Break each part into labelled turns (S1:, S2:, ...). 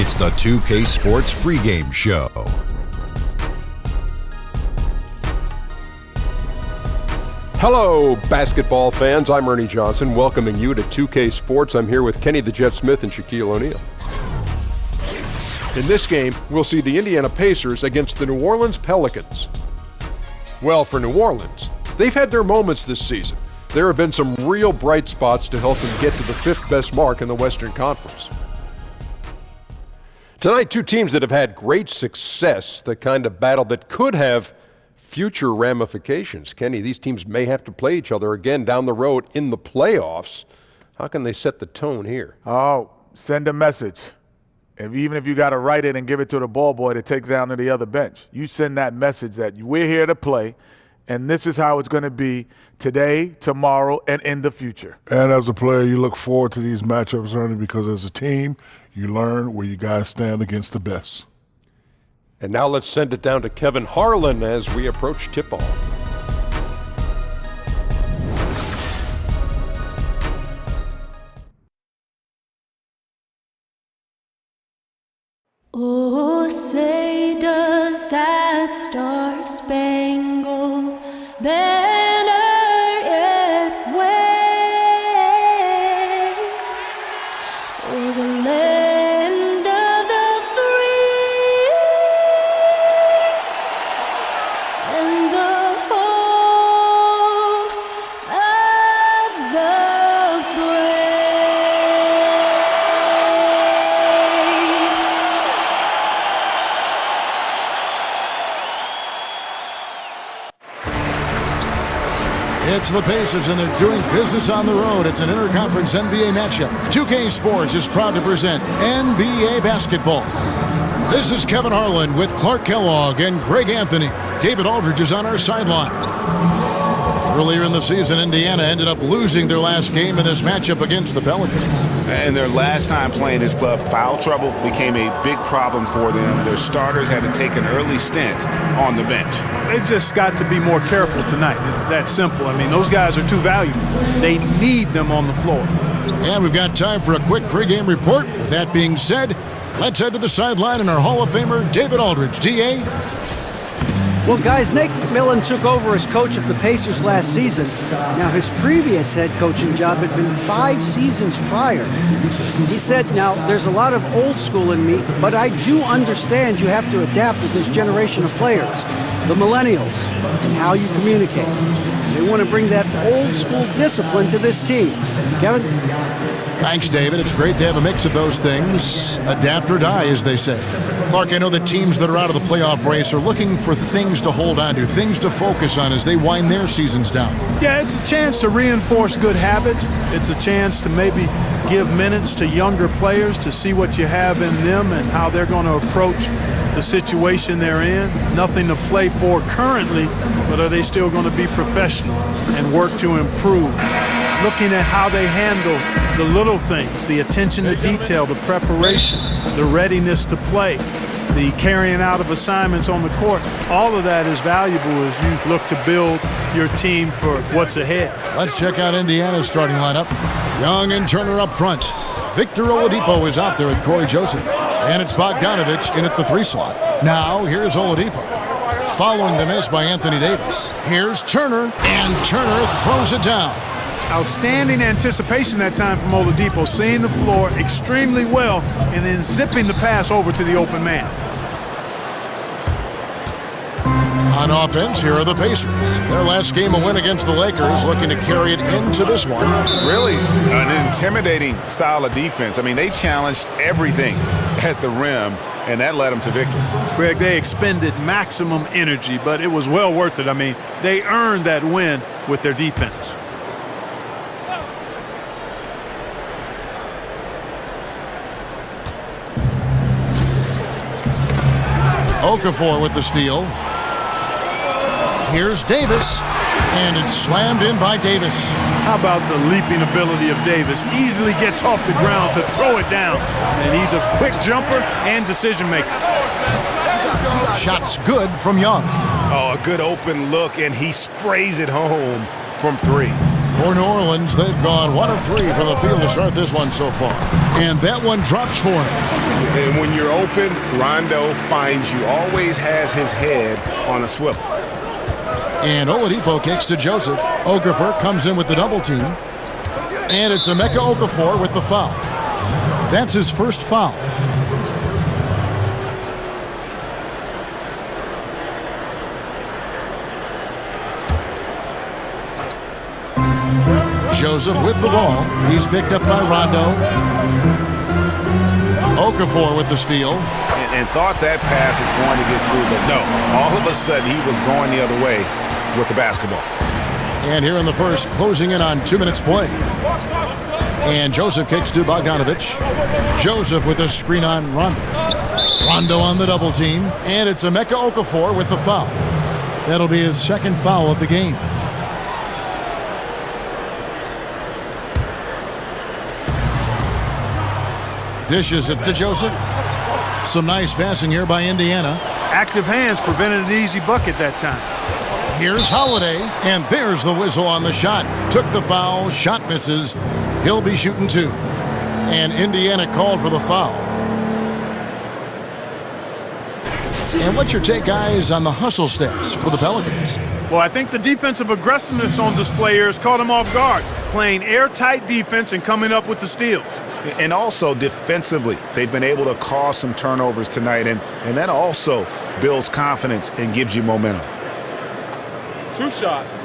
S1: It's the 2K Sports Pregame Show.
S2: Hello, basketball fans. I'm Ernie Johnson, welcoming you to 2K Sports. I'm here with Kenny the Jet Smith and Shaquille O'Neal. In this game, we'll see the Indiana Pacers against the New Orleans Pelicans. Well, for New Orleans, they've had their moments this season. There have been some real bright spots to help them get to the fifth best mark in the Western Conference. Tonight, two teams that have had great success, the kind of battle that could have future ramifications. Kenny, these teams may have to play each other again down the road in the playoffs. How can they set the tone here?
S3: Oh, send a message. And even if you got to write it and give it to the ball boy to take down to the other bench, you send that message that we're here to play, and this is how it's going to be today, tomorrow, and in the future.
S4: And as a player, you look forward to these matchups, Ernie, because as a team, you learn where you guys stand against the best.
S2: And now let's send it down to Kevin Harlan as we approach tip-off.
S5: Oh, say does that star-spangled banner yet wave o'er the land of the free and the home of the brave.
S6: It's the Pacers, and they're doing business on the road. It's an interconference NBA matchup. 2K Sports is proud to present NBA basketball. This is Kevin Harlan with Clark Kellogg and Greg Anthony. David Aldridge is on our sideline. Earlier in the season, Indiana ended up losing their last game in this matchup against the Pelicans.
S7: And their last time playing this club, foul trouble became a big problem for them. Their starters had to take an early stint on the bench.
S8: They've just got to be more careful tonight. It's that simple. I mean, those guys are too valuable. They need them on the floor.
S6: And we've got time for a quick pregame report. With that being said, let's head to the sideline and our Hall of Famer, David Aldridge. D.A.?
S9: Well, guys, Nate McMillan took over as coach of the Pacers last season. Now, his previous head coaching job had been 5 seasons prior. He said, now, there's a lot of old school in me, but I do understand you have to adapt with this generation of players, the millennials, and how you communicate. They want to bring that old school discipline to this team. Kevin?
S6: Thanks, David. It's great to have a mix of those things. Adapt or die, as they say. Clark, I know that teams that are out of the playoff race are looking for things to hold on to, things to focus on as they wind their seasons down.
S8: Yeah, it's a chance to reinforce good habits. It's a chance to maybe give minutes to younger players to see what you have in them and how they're going to approach the situation they're in. Nothing to play for currently, but are they still going to be professional and work to improve? Looking at how they handle the little things, the attention to detail, the preparation, the readiness to play, the carrying out of assignments on the court. All of that is valuable as you look to build your team for what's ahead.
S6: Let's check out Indiana's starting lineup. Young and Turner up front. Victor Oladipo is out there with Corey Joseph. And it's Bogdanovich in at the 3 slot. Now, here's Oladipo. Following the miss by Anthony Davis. Here's Turner, and Turner throws it down.
S8: Outstanding anticipation that time from Oladipo, seeing the floor extremely well and then zipping the pass over to the open man.
S6: On offense, here are the Pacers. Their last game, a win against the Lakers, looking to carry it into this one.
S7: Really an intimidating style of defense. I mean, they challenged everything at the rim, and that led them to victory.
S8: Greg, they expended maximum energy, but it was well worth it. I mean, they earned that win with their defense.
S6: Okafor with the steal. Here's Davis, and it's slammed in by Davis.
S8: How about the leaping ability of Davis? Easily gets off the ground to throw it down, and he's a quick jumper and decision maker.
S6: Shot's good from Young.
S7: Oh, a good open look, and he sprays it home from 3.
S6: For New Orleans, they've gone 1 of 3 from the field to start this one so far. And that one drops for him.
S7: And when you're open, Rondo finds you. Always has his head on a swivel.
S6: And Oladipo kicks to Joseph. Okafor comes in with the double team. And it's Emeka Okafor with the foul. That's his first foul. Joseph with the ball. He's picked up by Rondo. Okafor with the steal.
S7: And thought that pass is going to get through, but no. All of a sudden, he was going the other way with the basketball.
S6: And here in the first, closing in on 2 minutes play. And Joseph kicks to Bogdanovich. Joseph with a screen on Rondo. Rondo on the double team. And it's Emeka Okafor with the foul. That'll be his second foul of the game. Dishes it to Joseph. Some nice passing here by Indiana.
S8: Active hands prevented an easy bucket that time.
S6: Here's Holiday, and there's the whistle on the shot. Took the foul, shot misses. He'll be shooting 2. And Indiana called for the foul. And what's your take, guys, on the hustle stats for the Pelicans?
S8: Well, I think the defensive aggressiveness on display here has caught them off guard, playing airtight defense and coming up with the steals.
S7: And also defensively, they've been able to cause some turnovers tonight, and that also builds confidence and gives you momentum.
S8: 2 shots.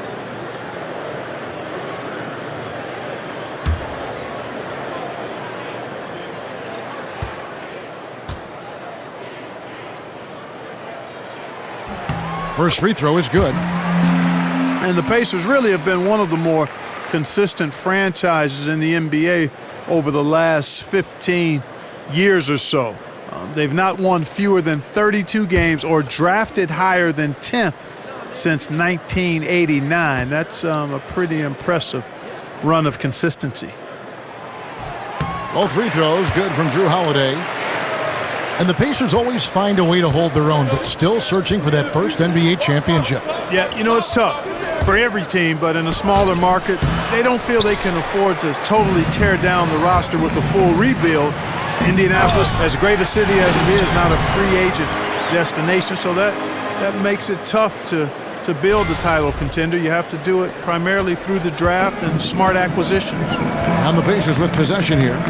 S6: First free throw is good.
S8: And the Pacers really have been one of the more consistent franchises in the NBA over the last 15 years or so. They've not won fewer than 32 games or drafted higher than 10th since 1989. That's a pretty impressive run of consistency.
S6: Both free throws good from Drew Holiday. And the Pacers always find a way to hold their own, but still searching for that first NBA championship.
S8: Yeah, you know, it's tough for every team, but in a smaller market, they don't feel they can afford to totally tear down the roster with a full rebuild. Indianapolis, as great a city as it is, not a free agent destination, so that makes it tough to build a title contender. You have to do it primarily through the draft and smart acquisitions.
S6: And the Pacers with possession here.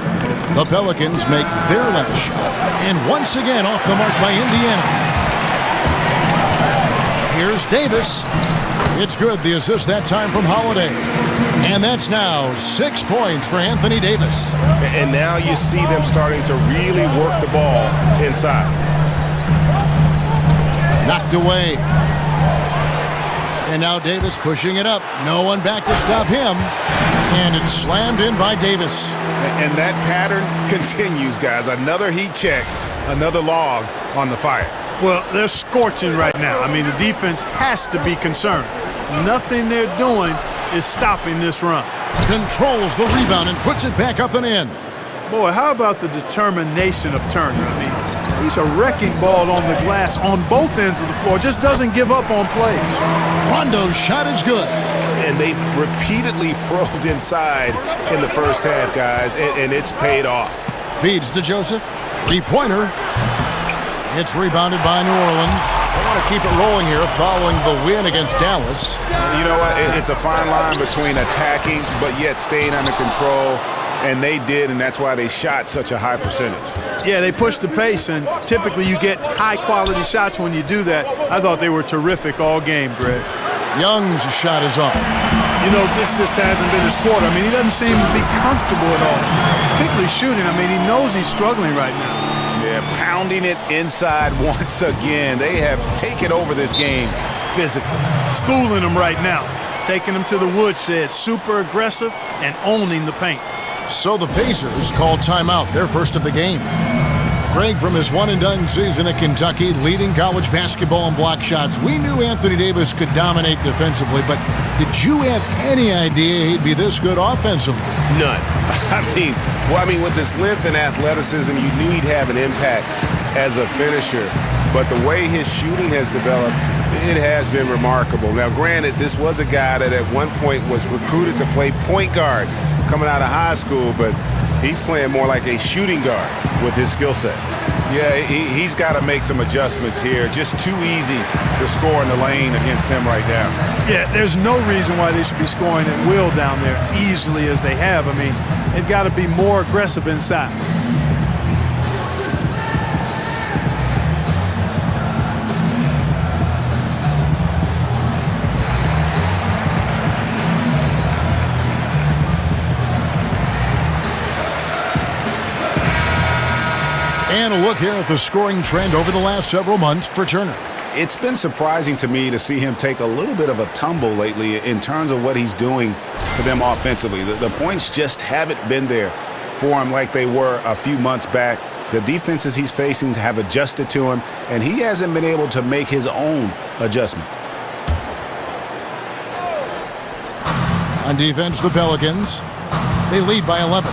S6: The Pelicans make their last shot. And once again off the mark by Indiana. Here's Davis. It's good, the assist that time from Holiday. And that's now 6 points for Anthony Davis.
S7: And now you see them starting to really work the ball inside.
S6: Knocked away. And now Davis pushing it up. No one back to stop him. And it's slammed in by Davis.
S7: And that pattern continues, guys. Another heat check, another log on the fire.
S8: Well, they're scorching right now. I mean, the defense has to be concerned. Nothing they're doing is stopping this run.
S6: Controls the rebound and puts it back up and in.
S8: Boy, how about the determination of Turner? I mean, he's a wrecking ball on the glass on both ends of the floor. Just doesn't give up on plays.
S6: Rondo's shot is good.
S7: And they've repeatedly probed inside in the first half, guys, and it's paid off.
S6: Feeds to Joseph. Three-pointer. It's rebounded by New Orleans. They want to keep it rolling here following the win against Dallas.
S7: You know what? It's a fine line between attacking but yet staying under control, and they did, and that's why they shot such a high percentage.
S8: Yeah, they pushed the pace, and typically you get high-quality shots when you do that. I thought they were terrific all game, Greg.
S6: Young's shot is off.
S8: You know, this just hasn't been his quarter. I mean, he doesn't seem to be comfortable at all, particularly shooting. I mean, he knows he's struggling right now.
S7: Yeah, pounding it inside once again. They have taken over this game physically.
S8: Schooling them right now, taking them to the woodshed, super aggressive and owning the paint.
S6: So the Pacers call timeout, their first of the game. Greg, from his one-and-done season at Kentucky, leading college basketball in block shots, we knew Anthony Davis could dominate defensively, but did you have any idea he'd be this good offensively?
S7: None. I mean, with his length and athleticism, you knew he'd have an impact as a finisher. but the way his shooting has developed, it has been remarkable. Now, granted, this was a guy that at one point was recruited to play point guard coming out of high school, but he's playing more like a shooting guard with his skill set. Yeah, he's got to make some adjustments here. Just too easy to score in the lane against them right now.
S8: Yeah, there's no reason why they should be scoring at will down there easily as they have. I mean, they've got to be more aggressive inside.
S6: And a look here at the scoring trend over the last several months for Turner.
S7: It's been surprising to me to see him take a little bit of a tumble lately in terms of what he's doing for them offensively. The points just haven't been there for him like they were a few months back. The defenses he's facing have adjusted to him, and he hasn't been able to make his own adjustments.
S6: On defense, the Pelicans. They lead by 11.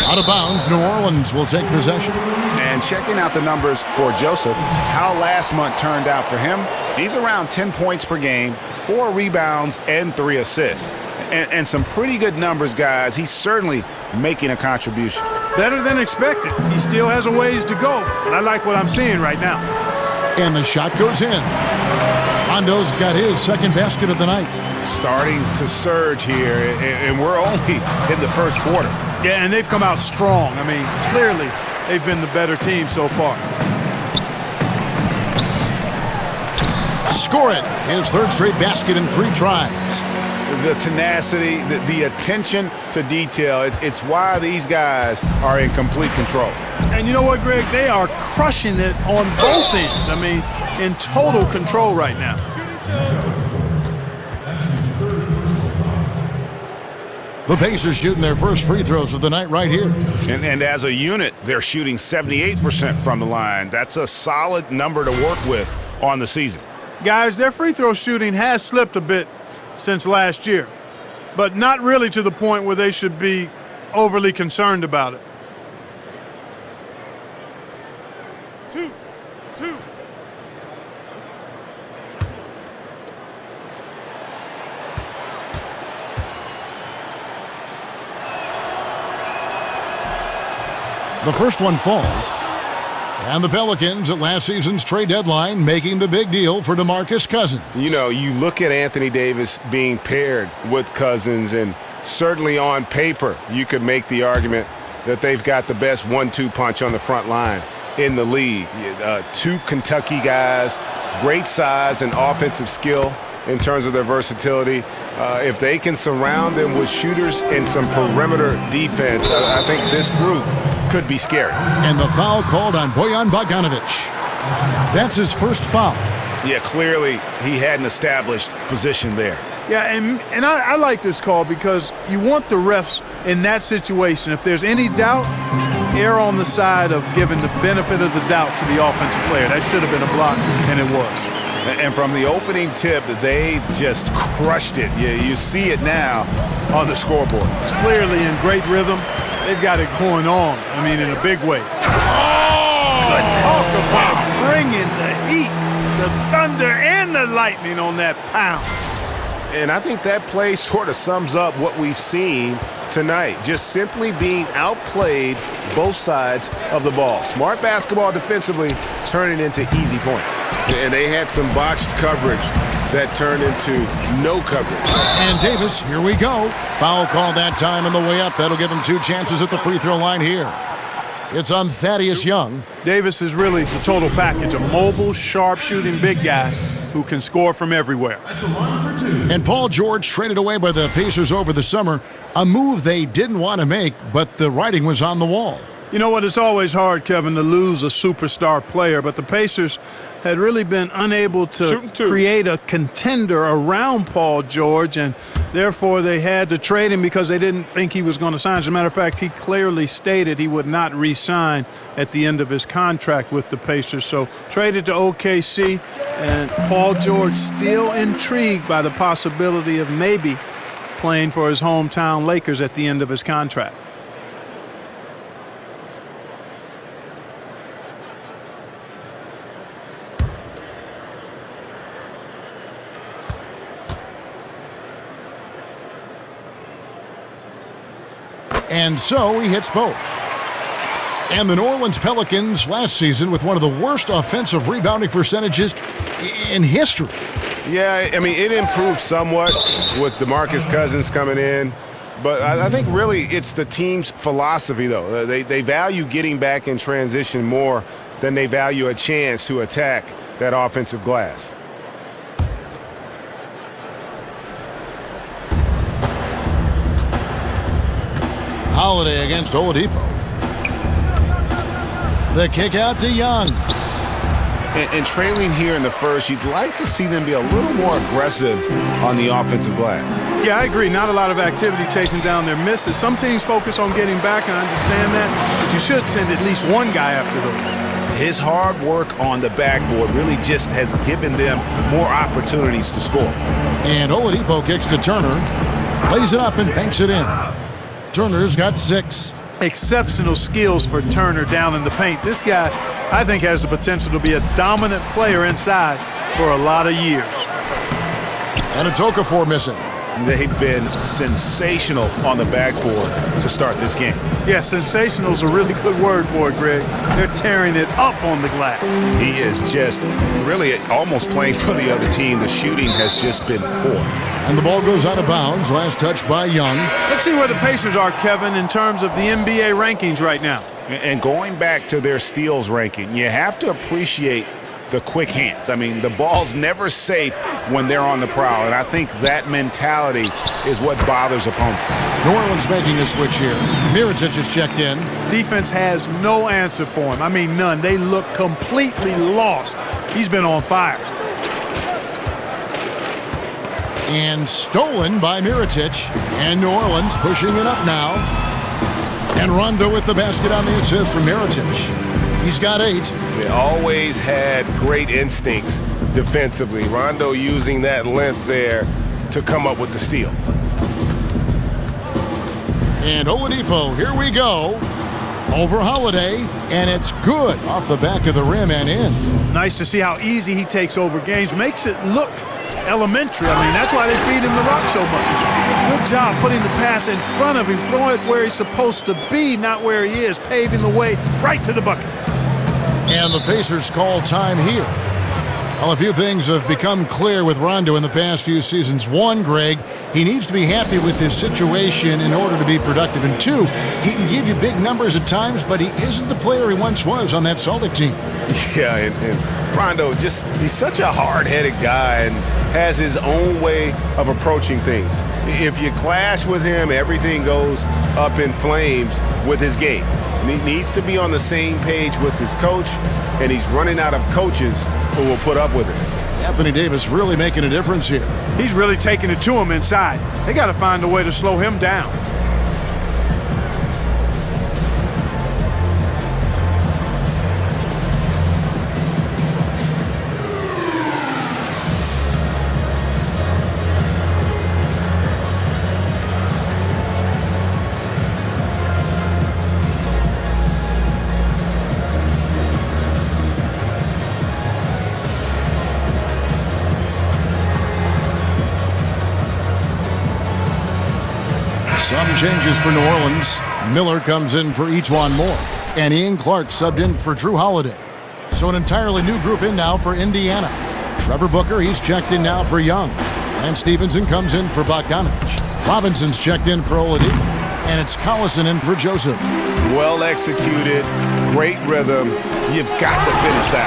S6: Out of bounds, New Orleans will take possession.
S7: And checking out the numbers for Joseph, how last month turned out for him, he's around 10 points per game, 4 rebounds, and 3 assists. And some pretty good numbers, guys. He's certainly making a contribution.
S8: Better than expected. He still has a ways to go, but I like what I'm seeing right now.
S6: And the shot goes in. Rondo's got his second basket of the night.
S7: Starting to surge here, and we're only in the first quarter.
S8: Yeah, and they've come out strong. I mean, clearly they've been the better team so far.
S6: Score it. His third straight basket in 3 tries.
S7: The tenacity, the attention to detail, it's why these guys are in complete control.
S8: And you know what, Greg? They are crushing it on both ends. I mean, in total control right now.
S6: The Pacers shooting their first free throws of the night right here.
S7: And as a unit, they're shooting 78% from the line. That's a solid number to work with on the season.
S8: Guys, their free throw shooting has slipped a bit since last year, but not really to the point where they should be overly concerned about it. 2.
S6: The first one falls. And the Pelicans at last season's trade deadline making the big deal for DeMarcus Cousins.
S7: You know, you look at Anthony Davis being paired with Cousins, and certainly on paper you could make the argument that they've got the best 1-2 punch on the front line in the league. 2 Kentucky guys, great size and offensive skill in terms of their versatility. If they can surround them with shooters and some perimeter defense, I think this group could be scary.
S6: And the foul called on Bojan Bogdanovic. That's his first foul.
S7: Yeah, clearly he had an established position there.
S8: Yeah, and I like this call because you want the refs in that situation. If there's any doubt, err on the side of giving the benefit of the doubt to the offensive player. That should have been a block, and it was.
S7: And from the opening tip, they just crushed it. You see it now on the scoreboard.
S8: Clearly in great rhythm. They've got it going on, I mean, in a big way. Oh! Talk about bringing the heat, the thunder, and the lightning on that pound.
S7: And I think that play sort of sums up what we've seen tonight. Just simply being outplayed both sides of the ball. Smart basketball defensively turning into easy points. And they had some botched coverage that turned into no coverage.
S6: And Davis, here we go. Foul call that time on the way up. That'll give him 2 chances at the free throw line here. It's on Thaddeus Young.
S8: Davis is really the total package, a mobile, sharp-shooting big guy who can score from everywhere.
S6: And Paul George traded away by the Pacers over the summer, a move they didn't want to make, but the writing was on the wall.
S8: You know what? It's always hard, Kevin, to lose a superstar player, but the Pacers had really been unable to create a contender around Paul George, and therefore they had to trade him because they didn't think he was going to sign. As a matter of fact, he clearly stated he would not re-sign at the end of his contract with the Pacers. So traded to OKC, and Paul George still intrigued by the possibility of maybe playing for his hometown Lakers at the end of his contract.
S6: And so he hits both. And the New Orleans Pelicans last season with one of the worst offensive rebounding percentages in history.
S7: Yeah, I mean, it improved somewhat with DeMarcus Cousins coming in. But I think really it's the team's philosophy, though. They value getting back in transition more than they value a chance to attack that offensive glass.
S6: Holiday against Oladipo. The kick out to Young.
S7: And trailing here in the first, you'd like to see them be a little more aggressive on the offensive glass.
S8: Yeah, I agree. Not a lot of activity chasing down their misses. Some teams focus on getting back, and I understand that, but you should send at least one guy after those.
S7: His hard work on the backboard really just has given them more opportunities to score.
S6: And Oladipo kicks to Turner, lays it up and banks it in. Turner's got 6.
S8: Exceptional skills for Turner down in the paint. This guy, I think, has the potential to be a dominant player inside for a lot of years.
S6: And it's Okafor missing.
S7: They've been sensational on the backboard to start this game.
S8: Yeah, sensational is a really good word for it, Greg. They're tearing it up on the glass.
S7: He is just really almost playing for the other team. The shooting has just been poor.
S6: And the ball goes out of bounds. Last touch by Young.
S8: Let's see where the Pacers are, Kevin, in terms of the NBA rankings right now.
S7: And going back to their steals ranking, you have to appreciate the quick hands. I mean, the ball's never safe when they're on the prowl, and I think that mentality is what bothers opponents.
S6: New Orleans making a switch here. Mirotic is checked in.
S8: Defense has no answer for him. I mean, none. They look completely lost. He's been on fire.
S6: And stolen by Mirotic. And New Orleans pushing it up now. And Rondo with the basket on the assist from Mirotic. He's got 8.
S7: They always had great instincts defensively. Rondo using that length there to come up with the steal.
S6: And Oladipo, here we go. Over Holiday, and it's good off the back of the rim and in.
S8: Nice to see how easy he takes over games. Makes it look elementary. I mean, that's why they feed him the rock so much. Good job putting the pass in front of him, throwing it where he's supposed to be, not where he is, paving the way right to the bucket.
S6: And the Pacers call time here. Well, a few things have become clear with Rondo in the past few seasons. 1, Greg, he needs to be happy with this situation in order to be productive. And 2, he can give you big numbers at times, but he isn't the player he once was on that Celtic team.
S7: Yeah, and Rondo, he's such a hard-headed guy and has his own way of approaching things. If you clash with him, everything goes up in flames with his game. And he needs to be on the same page with his coach, and he's running out of coaches who will put up with it.
S6: Anthony Davis really making a difference here.
S8: He's really taking it to him inside. They got to find a way to slow him down.
S6: Some changes for New Orleans. Miller comes in for Ejuan Moore. And Ian Clark subbed in for Drew Holiday. So an entirely new group in now for Indiana. Trevor Booker, he's checked in now for Young. And Stevenson comes in for Bogdanovich. Robinson's checked in for Oladipo. And it's Collison in for Joseph.
S7: Well executed, great rhythm. You've got to finish that.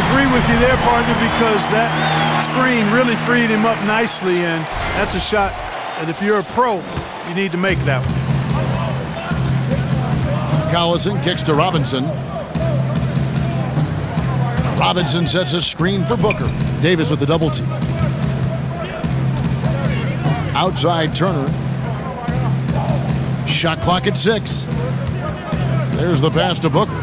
S8: Agree with you there, partner, because that screen really freed him up nicely, and that's a shot that if you're a pro, you need to make that one.
S6: Collison kicks to Robinson. Robinson sets a screen for Booker. Davis with the double team. Outside Turner. Shot clock at 6. There's the pass to Booker.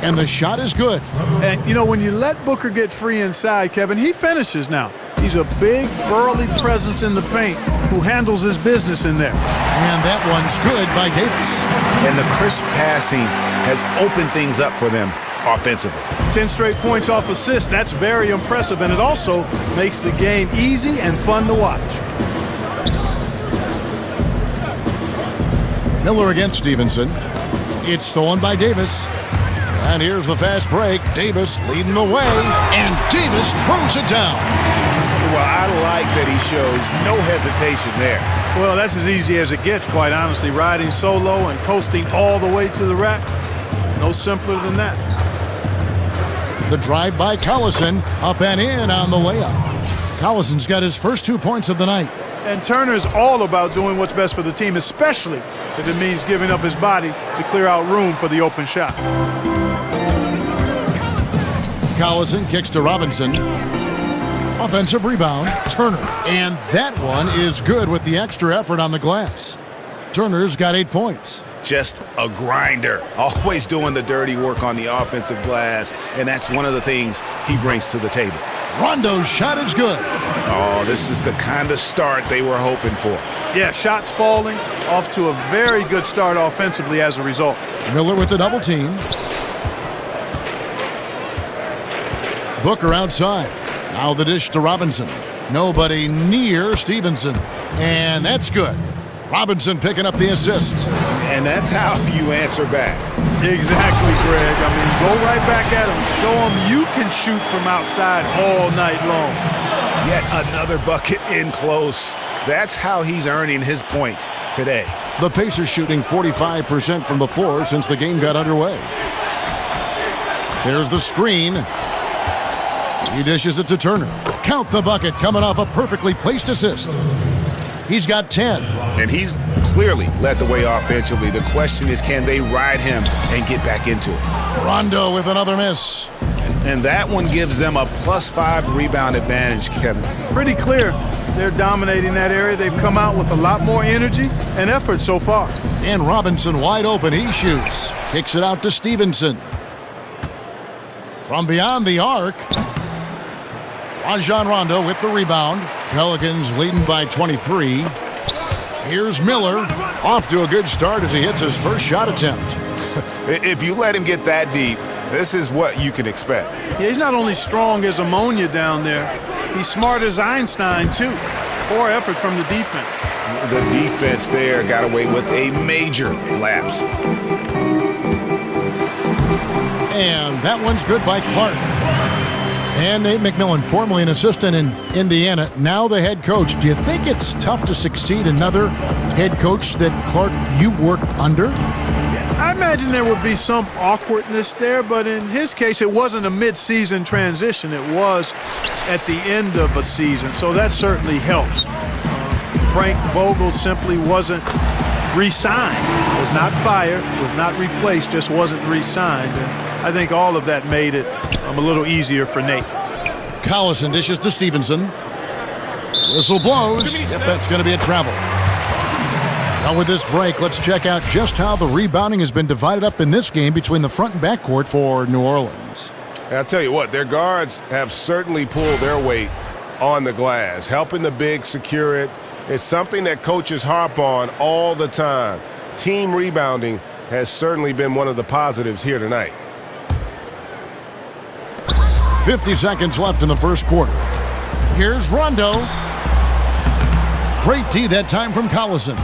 S6: And the shot is good.
S8: And, you know, when you let Booker get free inside, Kevin, he finishes now. He's a big, burly presence in the paint who handles his business in there.
S6: And that one's good by Davis.
S7: And the crisp passing has opened things up for them offensively.
S8: 10 straight points off assists. That's very impressive, and it also makes the game easy and fun to watch.
S6: Miller against Stevenson. It's stolen by Davis. And here's the fast break. Davis leading the way. And Davis throws it down.
S7: Well, I like that he shows no hesitation there.
S8: Well, that's as easy as it gets, quite honestly. Riding solo and coasting all the way to the rack. No simpler than that.
S6: The drive by Collison. Up and in on the layup. Collison's got his first 2 points of the night.
S8: And Turner's all about doing what's best for the team, especially if it means giving up his body to clear out room for the open shot.
S6: Collison kicks to Robinson. Offensive rebound, Turner. And that one is good with the extra effort on the glass. Turner's got 8 points.
S7: Just a grinder, always doing the dirty work on the offensive glass, and that's one of the things he brings to the table.
S6: Rondo's shot is good.
S7: Oh, this is the kind of start they were hoping for.
S8: Yeah, shots falling, off to a very good start offensively as a result.
S6: Miller with the double team. Booker outside. Now the dish to Robinson. Nobody near Stevenson. And that's good. Robinson picking up the assist.
S7: And that's how you answer back.
S8: Exactly, Greg. I mean, go right back at him. Show him you can shoot from outside all night long.
S7: Yet another bucket in close. That's how he's earning his points today.
S6: The Pacers shooting 45% from the floor since the game got underway. There's the screen. He dishes it to Turner. Count the bucket coming off a perfectly placed assist. He's got 10.
S7: And he's clearly led the way offensively. The question is, can they ride him and get back into it?
S6: Rondo with another miss.
S7: And that one gives them a +5 rebound advantage, Kevin.
S8: Pretty clear. They're dominating that area. They've come out with a lot more energy and effort so far.
S6: And Robinson wide open. He shoots. Kicks it out to Stevenson. From beyond the arc. Rajon Rondo with the rebound. Pelicans leading by 23. Here's Miller. Off to a good start as he hits his first shot attempt.
S7: If you let him get that deep, this is what you can expect.
S8: Yeah, he's not only strong as ammonia down there, he's smart as Einstein, too. Poor effort from the defense.
S7: The defense there got away with a major lapse.
S6: And that one's good by Clark. And Nate McMillan, formerly an assistant in Indiana, now the head coach. Do you think it's tough to succeed another head coach that, Clark, you worked under?
S8: I imagine there would be some awkwardness there, but in his case, it wasn't a mid-season transition. It was at the end of a season, so that certainly helps. Frank Vogel simply wasn't re-signed. Was not fired, was not replaced, just wasn't re-signed. And I think all of that made it a little easier for Nate.
S6: Collison dishes to Stevenson. Whistle blows. Yep, that's going to be a travel. Now with this break, let's check out just how the rebounding has been divided up in this game between the front and back court for New Orleans.
S7: And I'll tell you what, their guards have certainly pulled their weight on the glass, helping the big secure it. It's something that coaches harp on all the time. Team rebounding has certainly been one of the positives here tonight.
S6: 50 seconds left in the first quarter. Here's Rondo. Great D that time from Collison.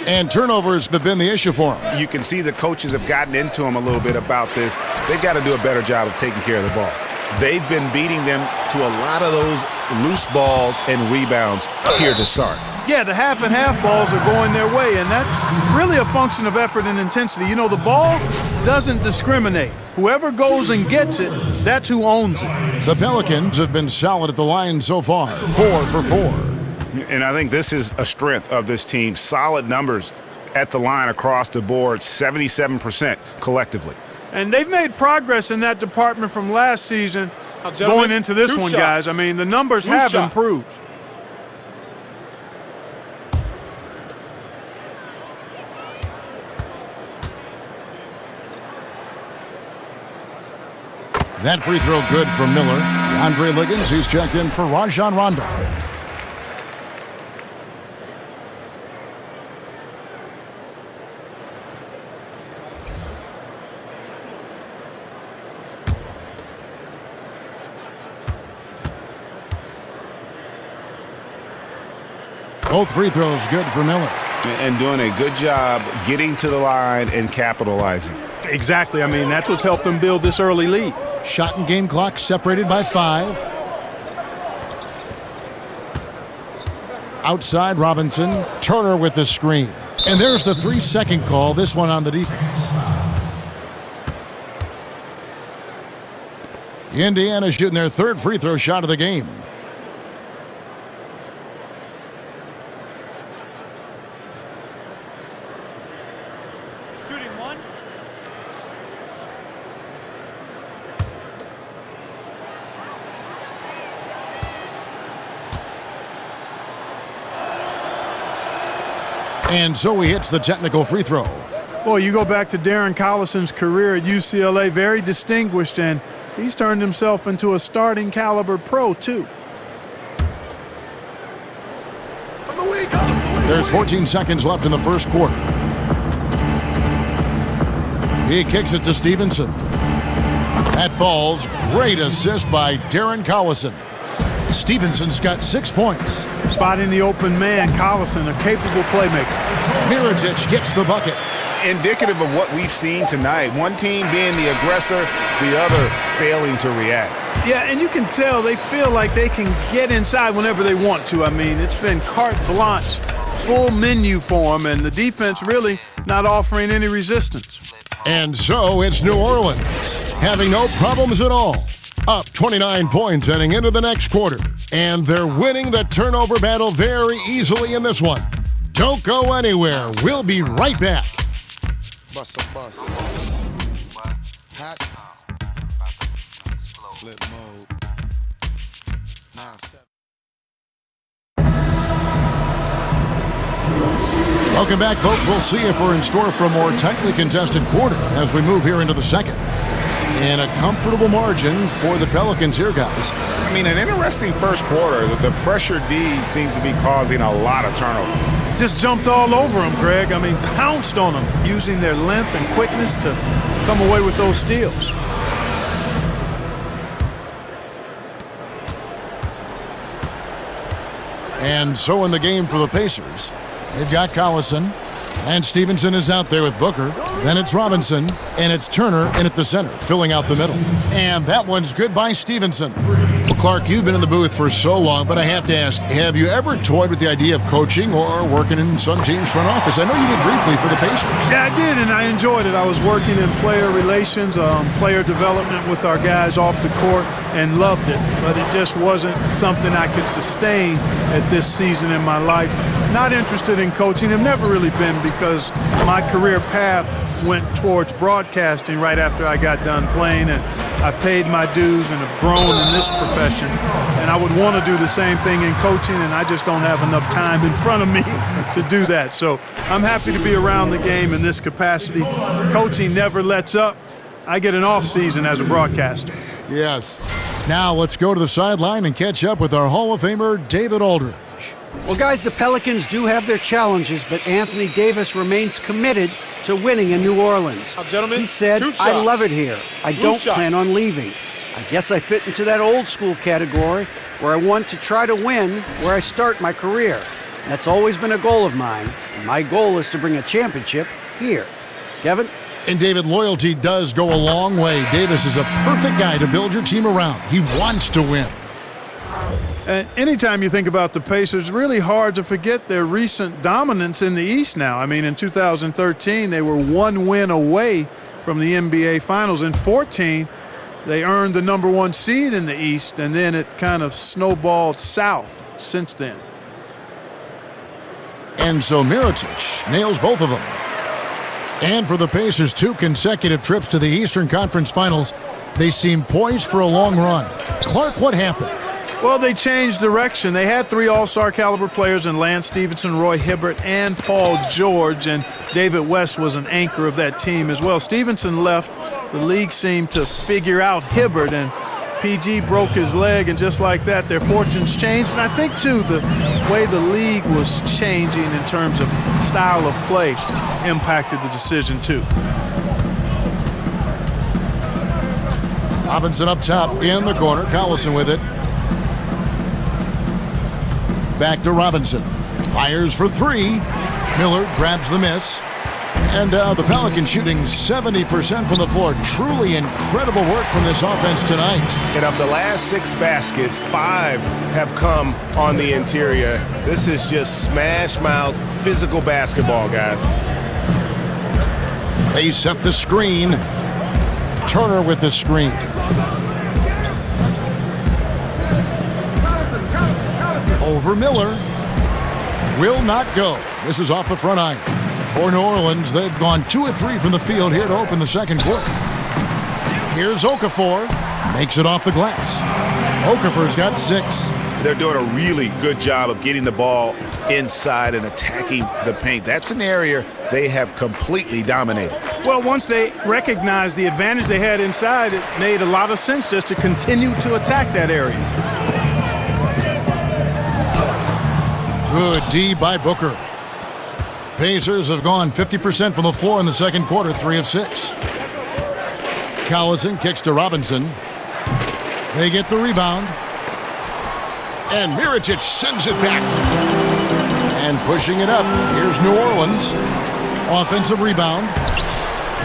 S6: And turnovers have been the issue for him.
S7: You can see the coaches have gotten into him a little bit about this. They've got to do a better job of taking care of the ball. They've been beating them to a lot of those loose balls and rebounds here to start.
S8: Yeah, the half and half balls are going their way, and that's really a function of effort and intensity. You know, the ball doesn't discriminate. Whoever goes and gets it, that's who owns it.
S6: The Pelicans have been solid at the line so far, 4 for 4.
S7: And I think this is a strength of this team. Solid numbers at the line across the board, 77% collectively.
S8: And they've made progress in that department from last season going into this one, guys. I mean, the numbers have improved.
S6: That free throw good from Miller. Andre Liggins, he's checked in for Rajon Rondo. Both free throws good for Miller.
S7: And doing a good job getting to the line and capitalizing.
S8: Exactly. I mean, that's what's helped them build this early lead.
S6: Shot and game clock separated by 5. Outside Robinson. Turner with the screen. And there's the 3-second call, this one on the defense. Indiana shooting their 3rd free throw shot of the game.
S10: Shooting 1.
S6: And so he hits the technical free throw.
S8: Boy, you go back to Darren Collison's career at UCLA, very distinguished, and he's turned himself into a starting caliber pro, too.
S6: There's 14 seconds left in the first quarter. He kicks it to Stevenson. That falls. Great assist by Darren Collison. Stevenson's got 6 points.
S8: Spotting the open man, Collison, a capable playmaker.
S6: Mirotic gets the bucket.
S7: Indicative of what we've seen tonight. One team being the aggressor, the other failing to react.
S8: Yeah, and you can tell they feel like they can get inside whenever they want to. I mean, it's been carte blanche, full menu for them, and the defense really not offering any resistance.
S6: And so it's New Orleans, having no problems at all. Up 29 points heading into the next quarter. And they're winning the turnover battle very easily in this one. Don't go anywhere. We'll be right back.
S11: Bust a bus. Hot. Flip mode. 9-7.
S6: Welcome back, folks. We'll see if we're in store for a more tightly contested quarter as we move here into the second. And a comfortable margin for the Pelicans here, guys.
S7: I mean, an interesting first quarter. The pressure D seems to be causing a lot of turnover.
S8: Just jumped all over them, Greg. I mean, pounced on them, using their length and quickness to come away with those steals.
S6: And so in the game for the Pacers, they've got Collison, and Stevenson is out there with Booker. Then it's Robinson, and it's Turner in at the center, filling out the middle. And that one's good by Stevenson. Well, Clark, you've been in the booth for so long, but I have to ask, have you ever toyed with the idea of coaching or working in some team's front office? I know you did briefly for the Pacers.
S8: Yeah, I did, and I enjoyed it. I was working in player relations, player development with our guys off the court, and loved it. But it just wasn't something I could sustain at this season in my life. Not interested in coaching. I've never really been, because my career path went towards broadcasting right after I got done playing, and I've paid my dues and have grown in this profession. And I would want to do the same thing in coaching, and I just don't have enough time in front of me to do that. So I'm happy to be around the game in this capacity. Coaching never lets up. I get an off season as a broadcaster.
S6: Yes. Now let's go to the sideline and catch up with our Hall of Famer, David Aldridge.
S9: Well, guys, the Pelicans do have their challenges, but Anthony Davis remains committed to winning in New Orleans.
S10: Gentlemen,
S9: he said, I love it here. I don't plan on leaving. I guess I fit into that old school category where I want to try to win where I start my career. That's always been a goal of mine, and my goal is to bring a championship here. Kevin?
S6: And David, loyalty does go a long way. Davis is a perfect guy to build your team around. He wants to win.
S8: And anytime you think about the Pacers, it's really hard to forget their recent dominance in the East now. I mean, in 2013, they were 1 win away from the NBA Finals. In 2014, they earned the #1 seed in the East, and then it kind of snowballed south since then.
S6: And so Mirotic nails both of them. And for the Pacers, 2 consecutive trips to the Eastern Conference Finals, they seem poised for a long run. Clark, what happened?
S8: Well, they changed direction. They had 3 all-star caliber players in Lance Stevenson, Roy Hibbert, and Paul George, and David West was an anchor of that team as well. Stevenson left. The league seemed to figure out Hibbert, and PG broke his leg, and just like that, their fortunes changed. And I think, too, the way the league was changing in terms of style of play impacted the decision, too.
S6: Robinson up top in the corner. Collison with it. Back to Robinson. Fires for 3. Miller grabs the miss. And the Pelicans shooting 70% from the floor. Truly incredible work from this offense tonight.
S7: And of the last 6 baskets, 5 have come on the interior. This is just smash mouth, physical basketball, guys.
S6: They set the screen. Turner with the screen. Over Miller. Will not go. This is off the front iron. For New Orleans, they've gone 2 of 3 from the field here to open the second quarter. Here's Okafor. Makes it off the glass. Okafor's got 6.
S10: They're doing a really good job of getting the ball inside and attacking the paint. That's an area they have completely dominated.
S8: Well, once they recognized the advantage they had inside, it made a lot of sense just to continue to attack that area.
S6: Good D by Booker. Pacers have gone 50% from the floor in the second quarter, 3 of 6. Collison kicks to Robinson. They get the rebound. And Mirotic sends it back. And pushing it up, here's New Orleans. Offensive rebound.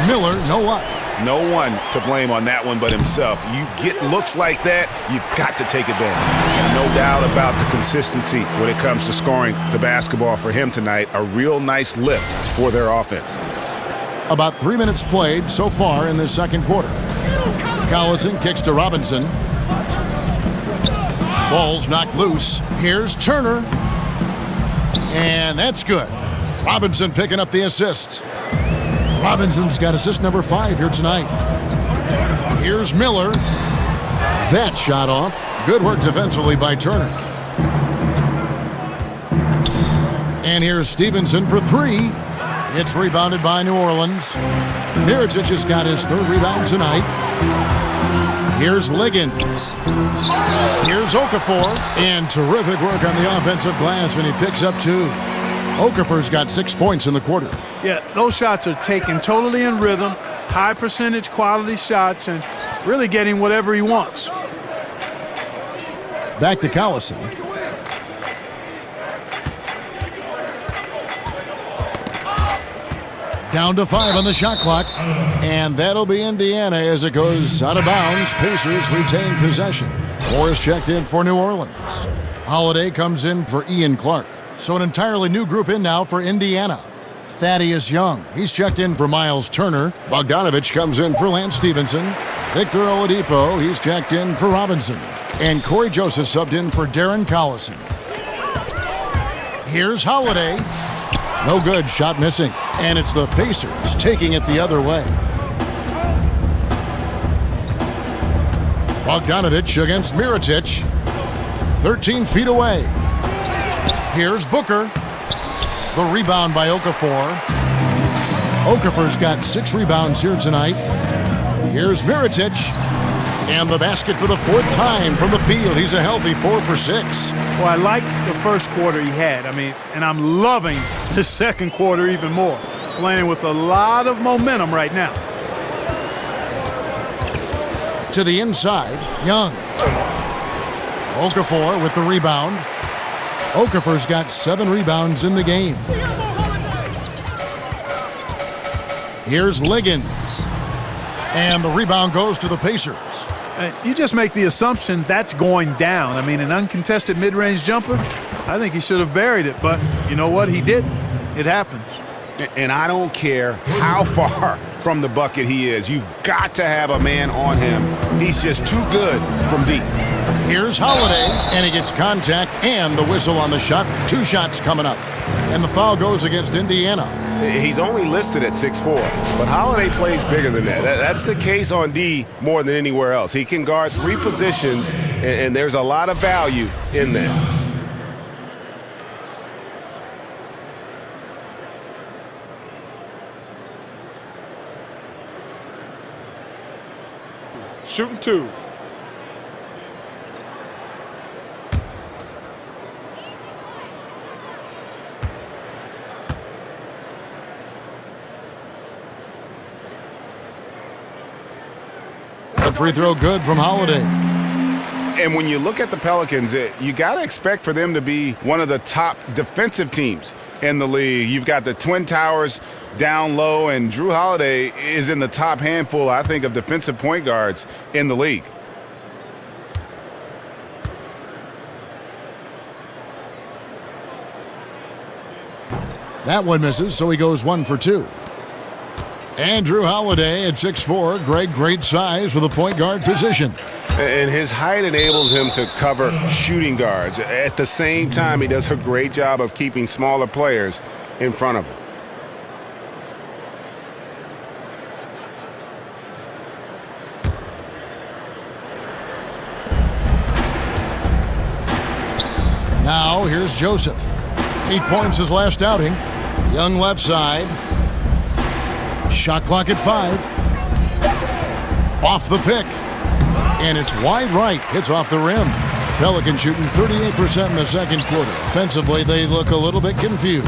S6: Miller, no luck.
S10: No one to blame on that one but himself. You get looks like that, you've got to take advantage. And no doubt about the consistency when it comes to scoring the basketball for him tonight. A real nice lift for their offense.
S6: About 3 minutes played so far in this second quarter. Collison kicks to Robinson. Ball's knocked loose. Here's Turner. And that's good. Robinson picking up the assist. Robinson's got assist number 5 here tonight. Here's Miller. That shot off. Good work defensively by Turner. And here's Stevenson for 3. It's rebounded by New Orleans. Mirotic just got his 3rd rebound tonight. Here's Liggins. Here's Okafor. And terrific work on the offensive glass, and he picks up 2. Okafor's got 6 points in the quarter.
S8: Yeah, those shots are taken totally in rhythm, high percentage quality shots, and really getting whatever he wants.
S6: Back to Collison. Down to 5 on the shot clock. And that'll be Indiana as it goes out of bounds. Pacers retain possession. Morris checked in for New Orleans. Holiday comes in for Ian Clark. So an entirely new group in now for Indiana. Thaddeus Young, he's checked in for Miles Turner. Bogdanovich comes in for Lance Stevenson. Victor Oladipo, he's checked in for Robinson. And Corey Joseph subbed in for Darren Collison. Here's Holiday. No good, shot missing. And it's the Pacers taking it the other way. Bogdanovich against Mirotic. 13 feet away. Here's Booker. The rebound by Okafor. Okafor's got 6 rebounds here tonight. Here's Mirotic. And the basket for the 4th time from the field. He's a healthy 4 for 6.
S8: Well, I like the first quarter he had. And I'm loving the second quarter even more. Playing with a lot of momentum right now.
S6: To the inside, Young. Okafor with the rebound. Okafor's got 7 rebounds in the game. Here's Liggins. And the rebound goes to the Pacers.
S8: You just make the assumption that's going down. An uncontested mid-range jumper, I think he should have buried it. But you know what? He didn't. It happens.
S7: And I don't care how far from the bucket he is. You've got to have a man on him. He's just too good from deep.
S6: Here's Holiday, and he gets contact and the whistle on the shot. 2 shots coming up. And the foul goes against Indiana.
S7: He's only listed at 6'4", but Holiday plays bigger than that. That's the case on D more than anywhere else. He can guard 3 positions, and there's a lot of value in that.
S2: Shooting 2.
S6: The free throw good from Holiday.
S7: And when you look at the Pelicans, you got to expect for them to be one of the top defensive teams in the league. You've got the Twin Towers down low, and Drew Holiday is in the top handful, I think, of defensive point guards in the league.
S6: That one misses, so he goes 1 for 2. And Drew Holiday at 6'4", great size for the point guard position.
S7: And his height enables him to cover shooting guards. At the same time, he does a great job of keeping smaller players in front of him.
S6: Now here's Joseph. 8 points his last outing. Young left side. Shot clock at 5. Off the pick. And it's wide right. Hits off the rim. Pelicans shooting 38% in the second quarter. Offensively, they look a little bit confused.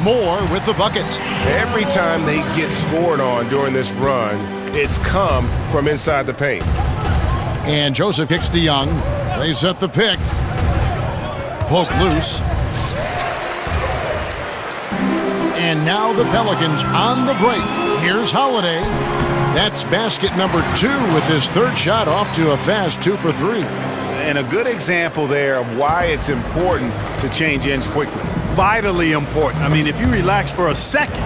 S6: Moore with the bucket.
S7: Every time they get scored on during this run, it's come from inside the paint.
S6: And Joseph kicks to Young. They set the pick. Poke loose. And now the Pelicans on the break. Here's Holiday. That's basket number 2 with his third shot, off to a fast 2 for 3.
S7: And a good example there of why it's important to change ends quickly.
S8: Vitally important. I mean, if you relax for a second,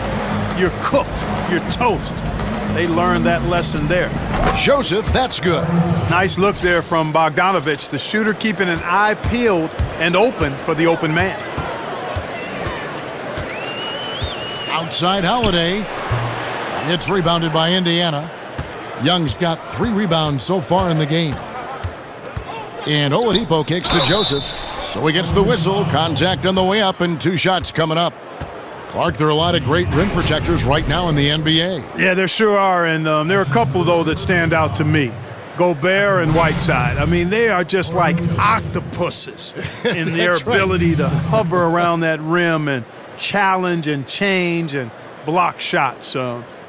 S8: you're cooked. You're toast. They learned that lesson there.
S6: Joseph, that's good.
S8: Nice look there from Bogdanovich, the shooter keeping an eye peeled and open for the open man.
S6: Outside Holiday. It's rebounded by Indiana. Young's got 3 rebounds so far in the game. And Oladipo kicks to Joseph. So he gets the whistle. Contact on the way up and 2 shots coming up. Clark, there are a lot of great rim protectors right now in the NBA.
S8: Yeah, there sure are. And there are a couple, though, that stand out to me. Gobert and Whiteside. I mean, they are just like octopuses in their ability to hover around that rim and challenge and change and block shots.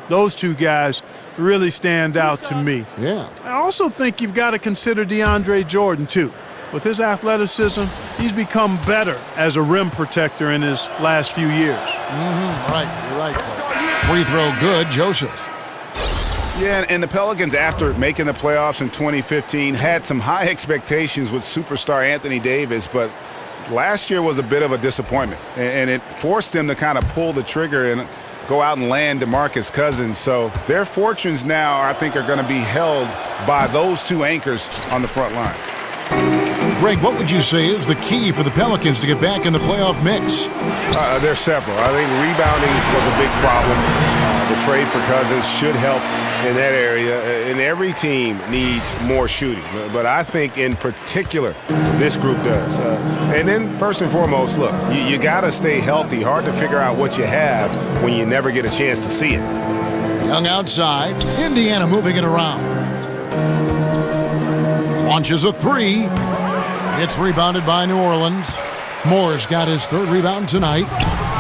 S8: Those 2 guys really stand out to me.
S6: Yeah.
S8: I also think you've got to consider DeAndre Jordan, too. With his athleticism, he's become better as a rim protector in his last few years.
S6: Right, you're right, Clark. Free throw good, Joseph.
S7: Yeah, and the Pelicans, after making the playoffs in 2015, had some high expectations with superstar Anthony Davis, but last year was a bit of a disappointment, and it forced them to kind of pull the trigger and go out and land DeMarcus Cousins. So their fortunes now, I think, are going to be held by those 2 anchors on the front line.
S6: Greg, what would you say is the key for the Pelicans to get back in the playoff mix?
S7: There's several. I think rebounding was a big problem. The trade for Cousins should help in that area, and every team needs more shooting. But I think in particular, this group does. And then first and foremost, look, you got to stay healthy. Hard to figure out what you have when you never get a chance to see it.
S6: Young outside. Indiana moving it around. Launches a 3. It's rebounded by New Orleans. Moore's got his 3rd rebound tonight.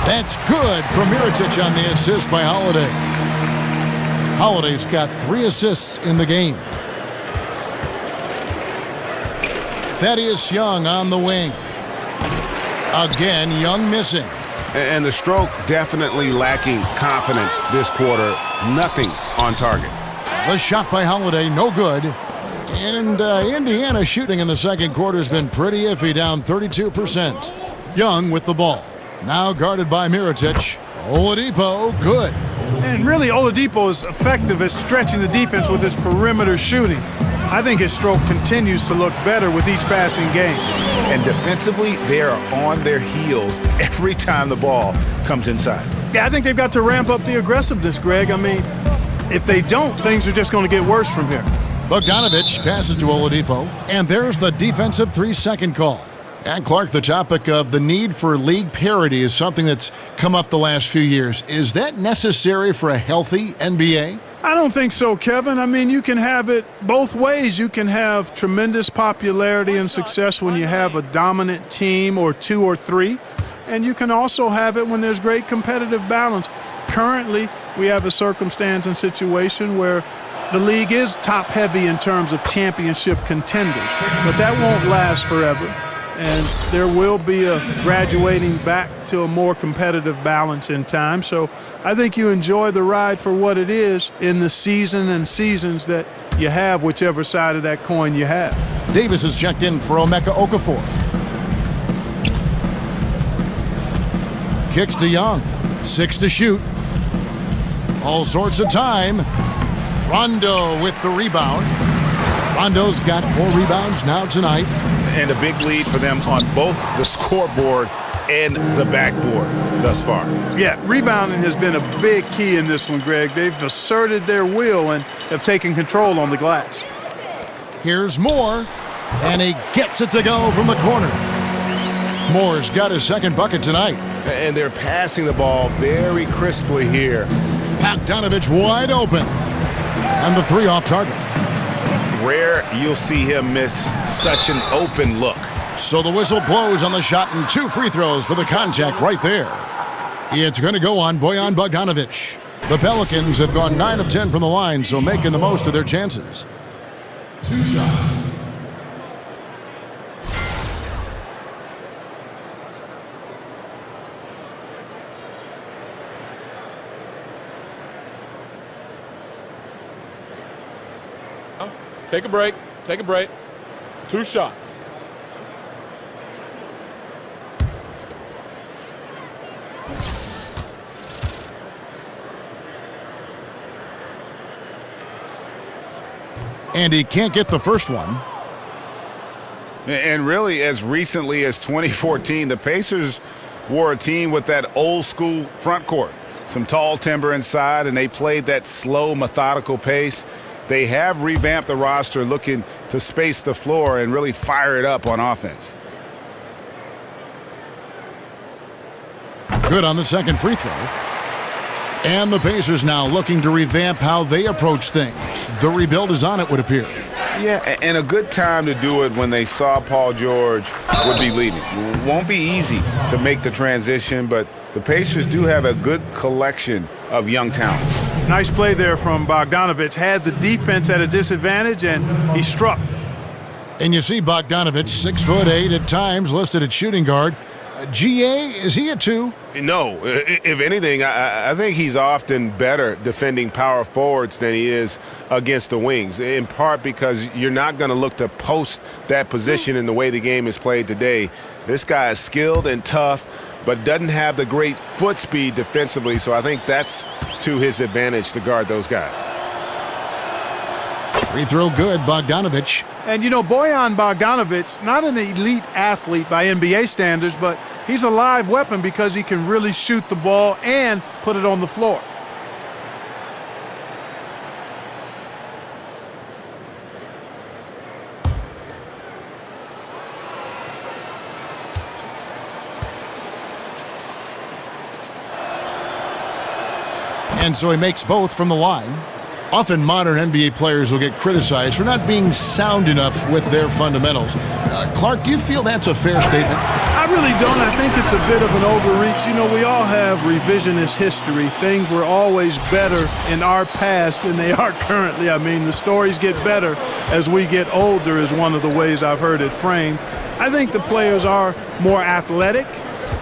S6: That's good from Mirotic on the assist by Holiday. Holiday's got 3 assists in the game. Thaddeus Young on the wing. Again, Young missing.
S7: And the stroke definitely lacking confidence this quarter. Nothing on target.
S6: The shot by Holiday, no good. And Indiana shooting in the second quarter has been pretty iffy, down 32%. Young with the ball. Now guarded by Mirotic. Oladipo, good.
S8: And really, Oladipo is effective at stretching the defense with his perimeter shooting. I think his stroke continues to look better with each passing game.
S10: And defensively, they are on their heels every time the ball comes inside.
S8: Yeah, I think they've got to ramp up the aggressiveness, Greg. I mean, if they don't, things are just going to get worse from here.
S6: Bogdanovich passes to Oladipo, and there's the defensive 3-second call. And Clark, the topic of the need for league parity is something that's come up the last few years. Is that necessary for a healthy NBA?
S8: I don't think so, Kevin. I mean, you can have it both ways. You can have tremendous popularity and success when you have a dominant team or 2 or 3. And you can also have it when there's great competitive balance. Currently, we have a circumstance and situation where the league is top-heavy in terms of championship contenders, but that won't last forever, and there will be a graduating back to a more competitive balance in time. So I think you enjoy the ride for what it is in the season and seasons that you have, whichever side of that coin you have.
S6: Davis is checked in for Emeka Okafor. Kicks to Young. 6 to shoot. All sorts of time. Rondo with the rebound. Rondo's got 4 rebounds now tonight.
S10: And a big lead for them on both the scoreboard and the backboard thus far.
S8: Yeah, rebounding has been a big key in this one, Greg. They've asserted their will and have taken control on the glass.
S6: Here's Moore, and he gets it to go from the corner. Moore's got his second bucket tonight.
S7: And they're passing the ball very crisply here.
S6: Bogdanovich wide open. And the 3 off target.
S10: Rare you'll see him miss such an open look.
S6: So the whistle blows on the shot and 2 free throws for the contact right there. It's going to go on Bojan Bogdanovich. The Pelicans have gone 9 of 10 from the line, so making the most of their chances.
S11: 2 shots.
S12: Take a break. Take a break. 2 shots.
S6: And he can't get the first one.
S10: And really, as recently as 2014, the Pacers were a team with that old school front court. Some tall timber inside, and they played that slow, methodical pace. They have revamped the roster looking to space the floor and really fire it up on offense.
S6: Good on the second free throw. And the Pacers now looking to revamp how they approach things. The rebuild is on, it would appear.
S10: Yeah, and a good time to do it when they saw Paul George would be leaving. It won't be easy to make the transition, but the Pacers do have a good collection of young talent.
S8: Nice play there from Bogdanovich. Had the defense at a disadvantage, and he struck.
S6: And you see Bogdanovich, 6'8" at times, listed at shooting guard. GA, is he a 2?
S7: No. If anything, I think he's often better defending power forwards than he is against the wings, in part because you're not going to look to post that position in the way the game is played today. This guy is skilled and tough, but doesn't have the great foot speed defensively, so I think that's to his advantage to guard those guys.
S6: Free throw good, Bogdanovich.
S8: And, you know, Bojan Bogdanovich, not an elite athlete by NBA standards, but he's a live weapon because he can really shoot the ball and put it on the floor.
S6: And so he makes both from the line. Often modern NBA players will get criticized for not being sound enough with their fundamentals. Clark, do you feel that's a fair statement?
S8: I really don't. I think it's a bit of an overreach. You know, we all have revisionist history. Things were always better in our past than they are currently. I mean, the stories get better as we get older is one of the ways I've heard it framed. I think the players are more athletic,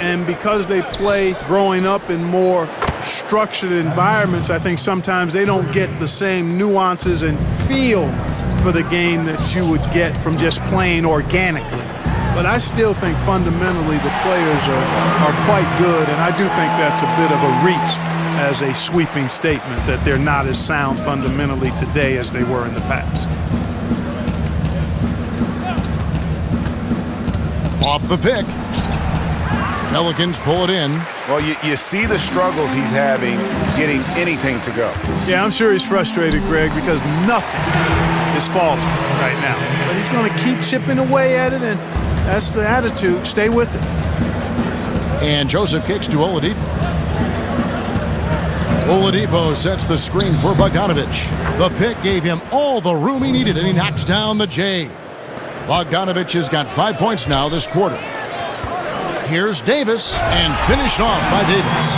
S8: and because they play growing up in more structured environments, I think sometimes they don't get the same nuances and feel for the game that you would get from just playing organically. But I still think fundamentally the players are quite good, and I do think that's a bit of a reach as a sweeping statement that they're not as sound fundamentally today as they were in the past.
S6: Off the pick. Pelicans pull it in.
S7: Well, you see the struggles he's having getting anything to go.
S8: Yeah, I'm sure he's frustrated, Greg, because nothing is falling right now. But he's going to keep chipping away at it, and that's the attitude. Stay with it.
S6: And Joseph kicks to Oladipo. Oladipo sets the screen for Bogdanovich. The pick gave him all the room he needed, and he knocks down the J. Bogdanovich has got 5 points now this quarter. Here's Davis, and finished off by Davis.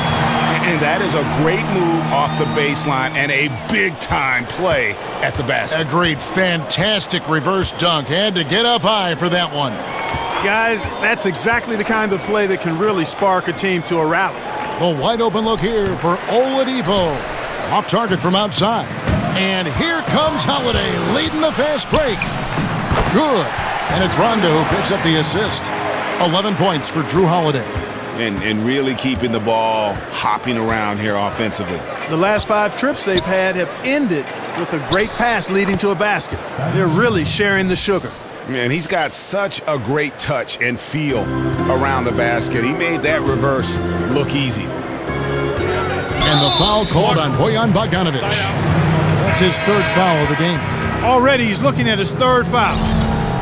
S10: And that is a great move off the baseline and a big-time play at the basket.
S6: Agreed. Fantastic reverse dunk. Had to get up high for that one.
S8: Guys, that's exactly the kind of play that can really spark a team to a rally.
S6: The wide open look here for Oladipo. Off target from outside. And here comes Holiday leading the fast break. Good. And it's Rondo who picks up the assist. 11 points for Drew Holiday.
S10: And really keeping the ball hopping around here offensively.
S8: The last 5 trips they've had have ended with a great pass leading to a basket. They're really sharing the sugar.
S10: And he's got such a great touch and feel around the basket. He made that reverse look easy.
S6: And the foul called on Bojan Bogdanovic. That's his 3rd foul of the game.
S8: Already he's looking at his 3rd foul.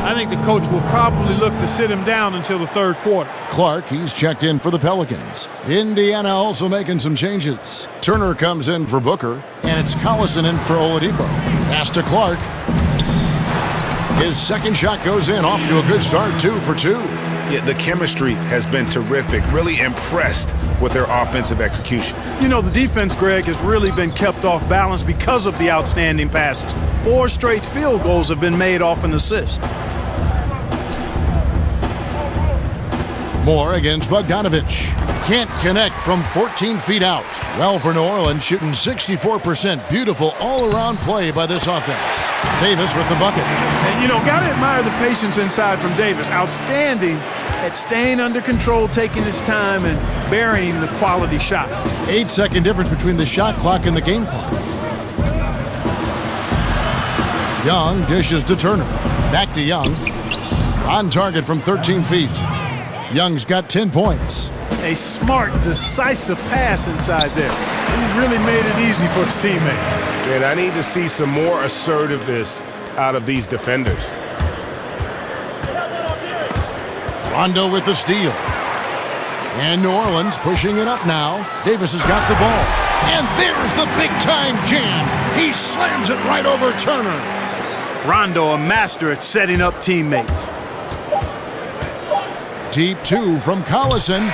S8: I think the coach will probably look to sit him down until the 3rd quarter.
S6: Clark, he's checked in for the Pelicans. Indiana also making some changes. Turner comes in for Booker, and it's Collison in for Oladipo. Pass to Clark. His 2nd shot goes in, off to a good start, 2 for 2.
S10: Yeah, the chemistry has been terrific. Really impressed with their offensive execution.
S8: You know, the defense, Greg, has really been kept off balance because of the outstanding passes. 4 straight field goals have been made off an assist.
S6: Moore against Bogdanovic. Can't connect from 14 feet out. Well, for New Orleans, shooting 64%. Beautiful all-around play by this offense. Davis with the bucket.
S8: And, you know, got to admire the patience inside from Davis. Outstanding at staying under control, taking his time, and burying the quality shot.
S6: 8-second difference between the shot clock and the game clock. Young dishes to Turner. Back to Young. On target from 13 feet. Young's got 10 points.
S8: A smart, decisive pass inside there. He really made it easy for his teammate.
S7: And I need to see some more assertiveness out of these defenders.
S6: Rondo with the steal. And New Orleans pushing it up now. Davis has got the ball. And there's the big-time jam. He slams it right over Turner.
S8: Rondo, a master at setting up teammates.
S6: Deep 2 from Collison.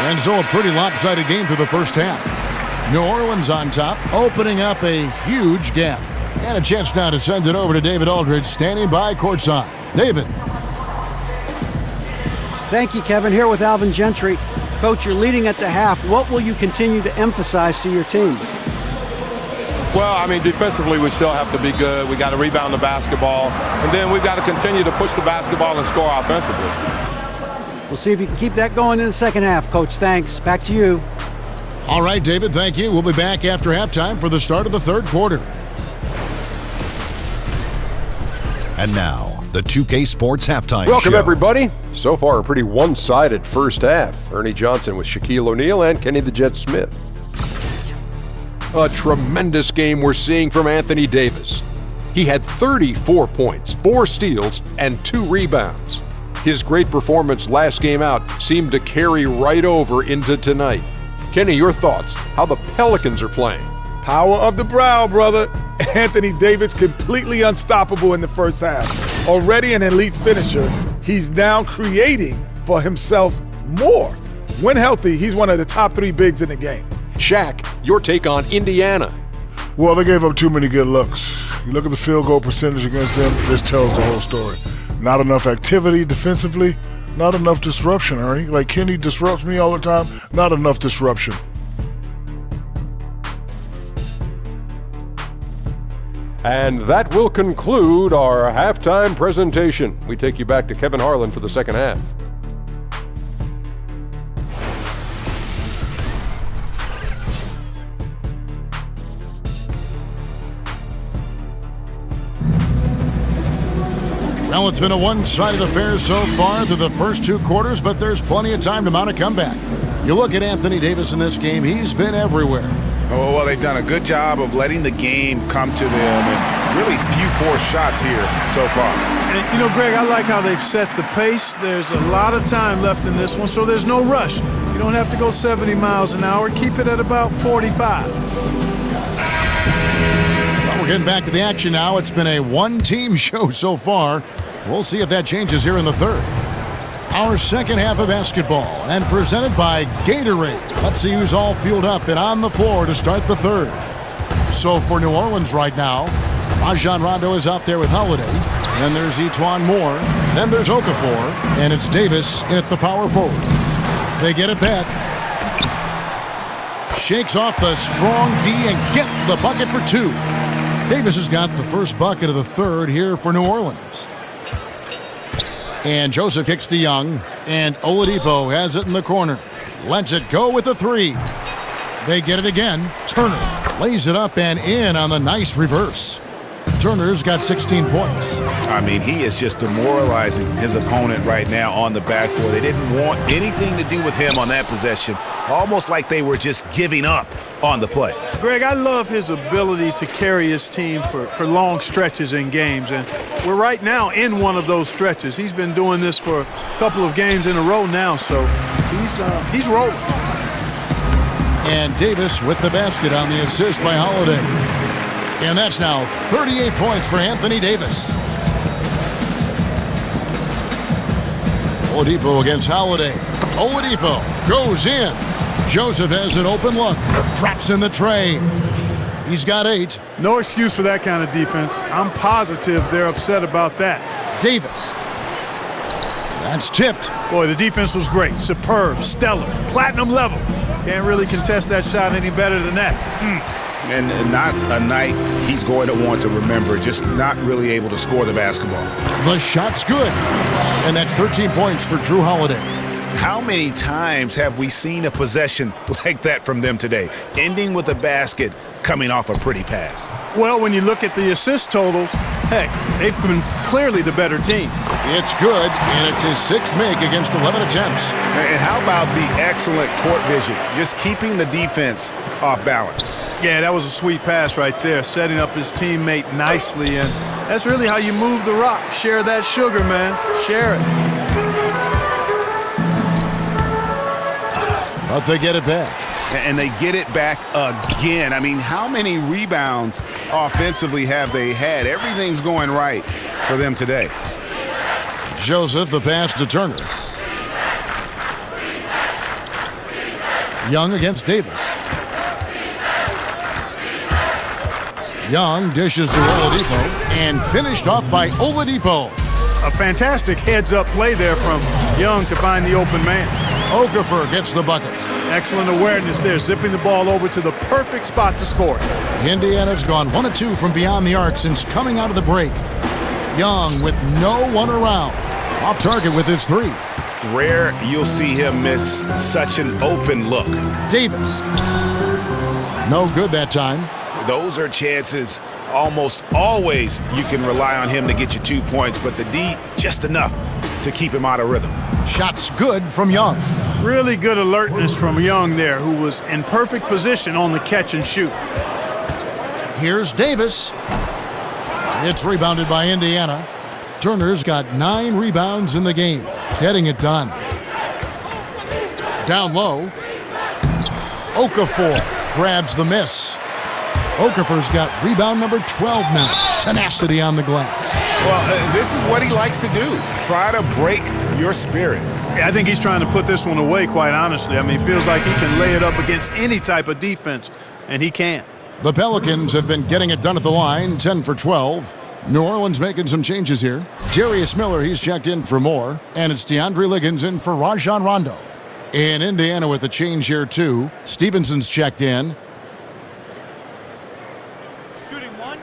S6: And so a pretty lopsided game through the first half. New Orleans on top, opening up a huge gap. And a chance now to send it over to David Aldridge, standing by courtside. David.
S9: Thank you, Kevin. Here with Alvin Gentry. Coach, you're leading at the half. What will you continue to emphasize to your team?
S12: Well, I mean, defensively, we still have to be good. We got to rebound the basketball. And then we've got to continue to push the basketball and score offensively.
S9: We'll see if you can keep that going in the second half, Coach. Thanks. Back to you.
S6: All right, David, thank you. We'll be back after halftime for the start of the 3rd quarter.
S1: And now, the 2K Sports Halftime
S2: Welcome,
S1: Show.
S2: everybody. So far, a pretty one-sided first half. Ernie Johnson with Shaquille O'Neal and Kenny the Jet Smith. A tremendous game we're seeing from Anthony Davis. He had 34 points, 4 steals, and 2 rebounds. His great performance last game out seemed to carry right over into tonight. Kenny, your thoughts? How the Pelicans are playing?
S3: Power of the brow, brother. Anthony Davis completely unstoppable in the first half. Already an elite finisher, he's now creating for himself more. When healthy, he's one of the top 3 bigs in the game.
S2: Shaq, your take on Indiana.
S4: Well, they gave up too many good looks. You look at the field goal percentage against them, this tells the whole story. Not enough activity defensively, not enough disruption, Ernie. Like Kenny disrupts me all the time, not enough disruption.
S2: And that will conclude our halftime presentation. We take you back to Kevin Harlan for the second half.
S6: Well, it's been a one-sided affair so far through the first 2 quarters, but there's plenty of time to mount a comeback. You look at Anthony Davis in this game, he's been everywhere.
S10: Oh, well, they've done a good job of letting the game come to them, and really few forced shots here so far.
S8: And, you know, Greg, I like how they've set the pace. There's a lot of time left in this one, so there's no rush. You don't have to go 70 miles an hour. Keep it at about 45.
S6: Well, we're getting back to the action now. It's been a one-team show so far. We'll see if that changes here in the 3rd. Our second half of basketball, and presented by Gatorade. Let's see who's all fueled up and on the floor to start the third. So for New Orleans right now, Rajon Rondo is out there with Holiday. Then there's Etuan Moore. Then there's Okafor. And it's Davis in at the power forward. They get it back. Shakes off the strong D and gets the bucket for two. Davis has got the first bucket of the third here for New Orleans. And Joseph kicks to Young. And Oladipo has it in the corner. Lets it go with the three. They get it again. Turner lays it up and in on the nice reverse. Turner's got 16 points.
S10: I mean, he is just demoralizing his opponent right now on the backboard. They didn't want anything to do with him on that possession. Almost like they were just giving up on the play.
S8: Greg, I love his ability to carry his team for long stretches in games. And we're right now in one of those stretches. He's been doing this for a couple of games in a row now, so he's rolling.
S6: And Davis with the basket on the assist by Holiday. And that's now 38 points for Anthony Davis. Oladipo against Holiday. Oladipo goes in. Joseph has an open look. Drops in the tray. He's got 8.
S8: No excuse for that kind of defense. I'm positive they're upset about that.
S6: Davis. That's tipped.
S8: Boy, the defense was great. Superb, stellar, platinum level. Can't really contest that shot any better than that.
S10: And not a night he's going to want to remember, just not really able to score the basketball.
S6: The shot's good. And that's 13 points for Drew Holiday.
S10: How many times have we seen a possession like that from them today, ending with a basket coming off a pretty pass?
S8: Well, when you look at the assist totals, heck, they've been clearly the better team.
S6: It's good, and it's his 6th make against 11 attempts.
S10: And how about the excellent court vision, just keeping the defense off balance?
S8: Yeah, that was a sweet pass right there, setting up his teammate nicely, and that's really how you move the rock. Share that sugar, man. Share it.
S6: But they get it back.
S10: And they get it back again. I mean, how many rebounds offensively have they had? Everything's going right for them today.
S6: Joseph, the pass to Turner. Young against Davis. Young dishes to Oladipo and finished off by Oladipo.
S8: A fantastic heads-up play there from Young to find the open man.
S6: Okafor gets the bucket.
S8: Excellent awareness there, zipping the ball over to the perfect spot to score.
S6: Indiana's gone 1 of 2 from beyond the arc since coming out of the break. Young with no one around. Off target with his 3.
S10: Rare you'll see him miss such an open look.
S6: Davis. No good that time.
S10: Those are chances almost always you can rely on him to get you 2 points, but the D just enough to keep him out of rhythm.
S6: Shot's good from Young.
S8: Really good alertness from Young there, who was in perfect position on the catch and shoot.
S6: Here's Davis. It's rebounded by Indiana. Turner's got 9 rebounds in the game, getting it done. Down low. Okafor grabs the miss. Okafor's got rebound number 12 now. Tenacity on the glass.
S10: Well, this is what he likes to do. Try to break your spirit.
S8: Yeah, I think he's trying to put this one away, quite honestly. I mean, it feels like he can lay it up against any type of defense, and he can.
S6: The Pelicans have been getting it done at the line, 10 for 12. New Orleans making some changes here. Darius Miller, he's checked in for Moore, and it's DeAndre Liggins in for Rajon Rondo. In Indiana with a change here, too. Stevenson's checked in.
S5: Shooting 1.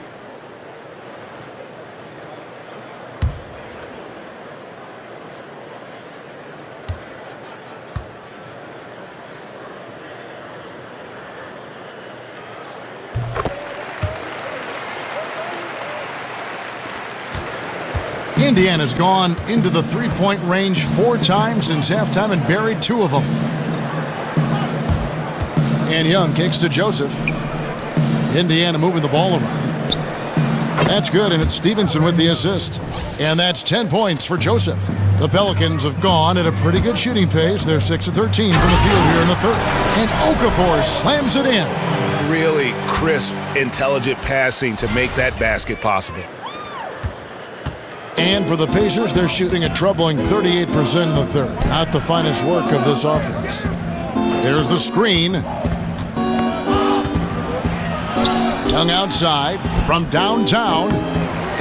S6: Indiana's gone into the three-point range 4 times since halftime and buried 2 of them. And Young kicks to Joseph. Indiana moving the ball around. That's good, and it's Stevenson with the assist. And that's 10 points for Joseph. The Pelicans have gone at a pretty good shooting pace. They're 6 of 13 from the field here in the third. And Okafor slams it in.
S10: Really crisp, intelligent passing to make that basket possible.
S6: And for the Pacers, they're shooting a troubling 38% in the third. Not the finest work of this offense. There's the screen. Young outside from downtown.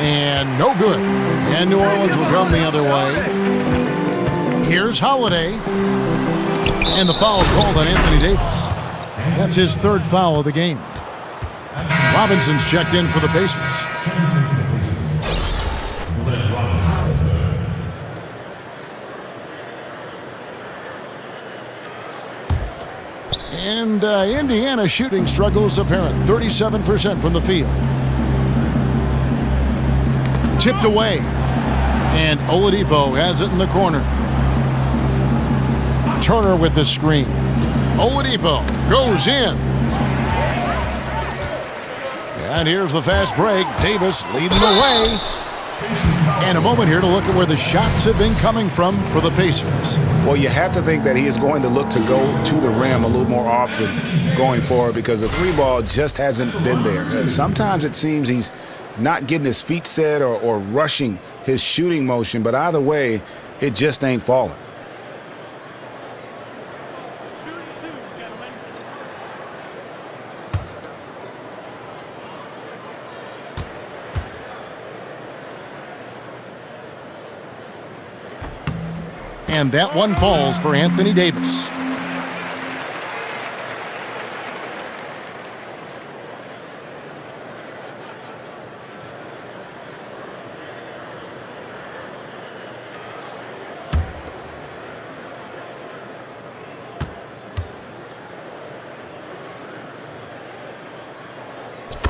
S6: And no good. And New Orleans will come the other way. Here's Holiday. And the foul called on Anthony Davis. That's his third foul of the game. Robinson's checked in for the Pacers. And Indiana shooting struggles apparent. 37% from the field. Tipped away. And Oladipo has it in the corner. Turner with the screen. Oladipo goes in. And here's the fast break. Davis leading the way. And a moment here to look at where the shots have been coming from for the Pacers.
S10: Well, you have to think that he is going to look to go to the rim a little more often going forward because the three ball just hasn't been there. Sometimes it seems he's not getting his feet set or rushing his shooting motion, but either way, it just ain't falling.
S6: And that one falls for Anthony Davis.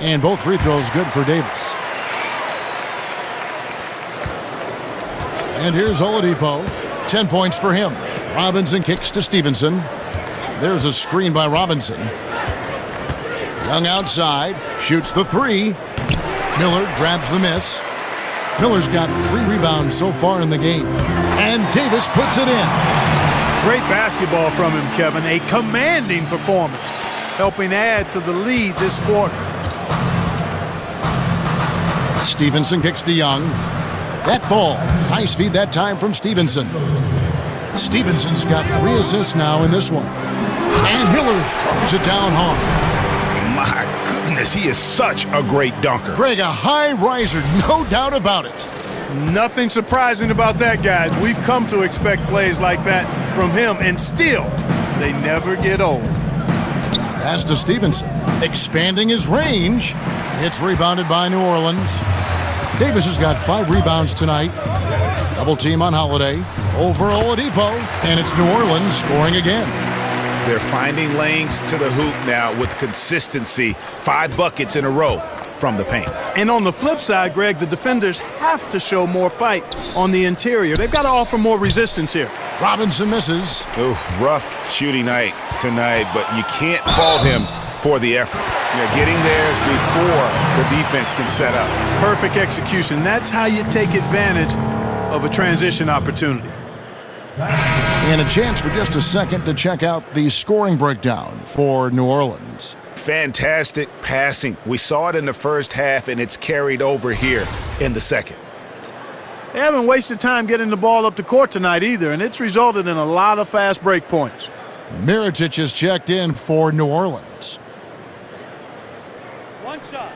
S6: And both free throws good for Davis. And here's Oladipo. 10 points for him. Robinson kicks to Stevenson. There's a screen by Robinson. Young outside. Shoots the three. Miller grabs the miss. Miller's got 3 rebounds so far in the game. And Davis puts it in.
S8: Great basketball from him, Kevin. A commanding performance, helping add to the lead this quarter.
S6: Stevenson kicks to Young. That ball. Nice feed that time from Stevenson. Stevenson's got 3 assists now in this one. And Miller throws it down hard.
S10: My goodness, he is such a great dunker.
S6: Greg, a high riser, no doubt about it.
S8: Nothing surprising about that, guys. We've come to expect plays like that from him, and still, they never get old.
S6: Pass to Stevenson, expanding his range. It's rebounded by New Orleans. Davis has got 5 rebounds tonight. Double team on Holiday. Over Oladipo, and it's New Orleans scoring again.
S10: They're finding lanes to the hoop now with consistency. 5 buckets in a row from the paint.
S8: And on the flip side, Greg, the defenders have to show more fight on the interior. They've got to offer more resistance here.
S6: Robinson misses.
S10: Oof, rough shooting night tonight, but you can't fault him for the effort. They're getting theirs before the defense can set up.
S8: Perfect execution. That's how you take advantage of a transition opportunity.
S6: And a chance for just a second to check out the scoring breakdown for New Orleans.
S10: Fantastic passing. We saw it in the first half, and it's carried over here in the second.
S8: They haven't wasted time getting the ball up the court tonight either, and it's resulted in a lot of fast break points.
S6: Mirotic is checked in for New Orleans.
S5: One shot.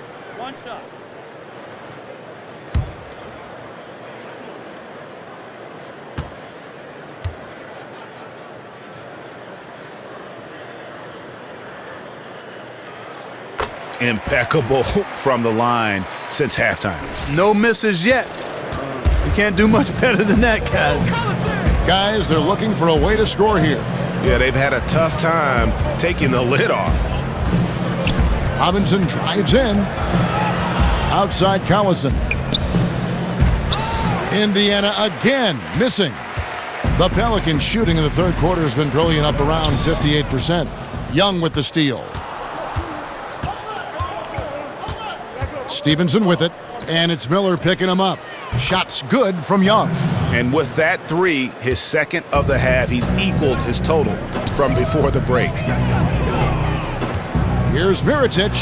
S10: Impeccable from the line since halftime.
S8: No misses yet. You can't do much better than that, guys.
S6: Guys, they're looking for a way to score here.
S10: Yeah, they've had a tough time taking the lid off.
S6: Robinson drives in. Outside Collison. Indiana again missing. The Pelicans shooting in the third quarter has been brilliant, up around 58%. Young with the steal. Stevenson with it, and it's Miller picking him up. Shots good from Young.
S10: And with that 3, his second of the half, he's equaled his total from before the break.
S6: Here's Mirotic.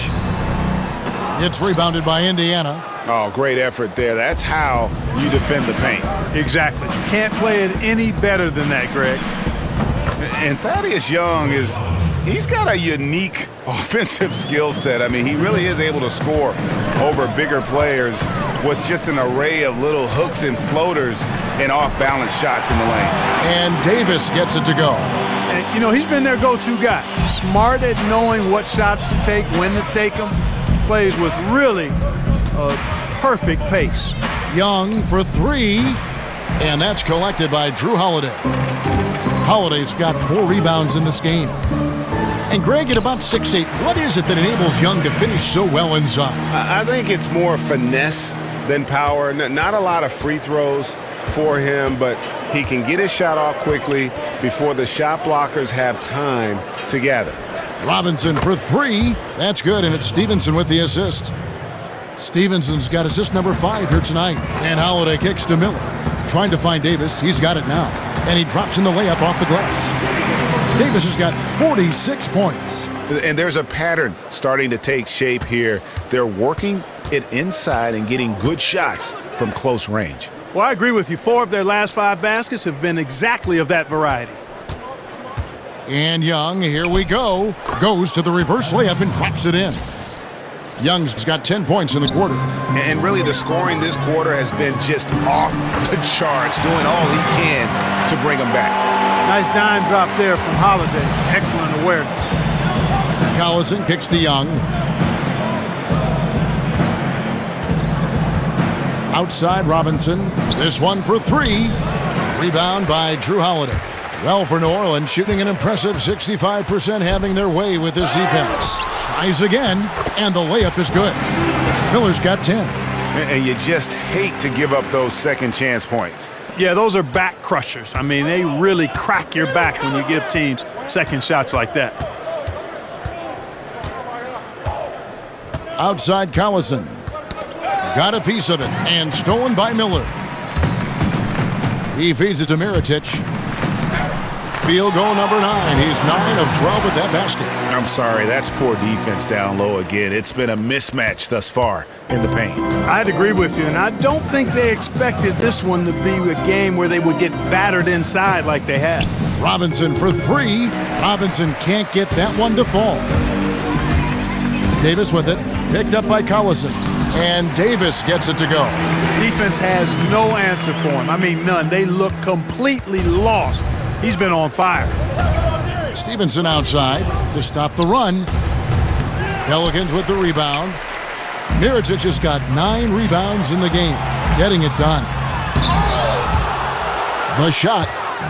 S6: It's rebounded by Indiana.
S10: Oh, great effort there. That's how you defend the paint.
S8: Exactly. You can't play it any better than that, Greg.
S10: And Thaddeus Young he's got a unique offensive skill set. I mean, he really is able to score over bigger players with just an array of little hooks and floaters and off-balance shots in the lane.
S6: And Davis gets it to go.
S8: And, you know, he's been their go-to guy. Smart at knowing what shots to take, when to take them. Plays with really a perfect pace.
S6: Young for three, and that's collected by Drew Holiday. Holiday's got 4 rebounds in this game. And Greg, at about 6'8", what is it that enables Young to finish so well inside?
S10: I think it's more finesse than power. Not a lot of free throws for him, but he can get his shot off quickly before the shot blockers have time to gather.
S6: Robinson for 3. That's good, and it's Stevenson with the assist. Stevenson's got assist number 5 here tonight. And Holiday kicks to Miller. Trying to find Davis. He's got it now. And he drops in the layup off the glass. Davis has got 46 points.
S10: And there's a pattern starting to take shape here. They're working it inside and getting good shots from close range.
S8: Well, I agree with you. 4 of their last 5 baskets have been exactly of that variety.
S6: And Young, here we go, goes to the reverse layup and drops it in. Young's got 10 points in the quarter.
S10: And really the scoring this quarter has been just off the charts, doing all he can to bring them back.
S8: Nice dime drop there from Holiday. Excellent awareness.
S6: Collison kicks to Young. Outside Robinson. This one for 3. Rebound by Drew Holiday. Well, for New Orleans, shooting an impressive 65%, having their way with this defense. Tries again, and the layup is good. Miller's got 10.
S10: And you just hate to give up those second chance points.
S8: Yeah, those are back crushers. I mean, they really crack your back when you give teams second shots like that.
S6: Outside Collison. Got a piece of it, and stolen by Miller. He feeds it to Mirotic. Field goal number 9. He's 9 of 12 with that basket.
S10: I'm sorry, that's poor defense down low again. It's been a mismatch thus far in the paint.
S8: I'd agree with you, and I don't think they expected this one to be a game where they would get battered inside like they had.
S6: Robinson for 3. Robinson can't get that one to fall. Davis with it, picked up by Collison. And Davis gets it to go.
S8: Defense has no answer for him. I mean, none. They look completely lost. He's been on fire.
S6: Stevenson outside to stop the run. Pelicans with the rebound. Mirotic has got 9 rebounds in the game, getting it done. The shot,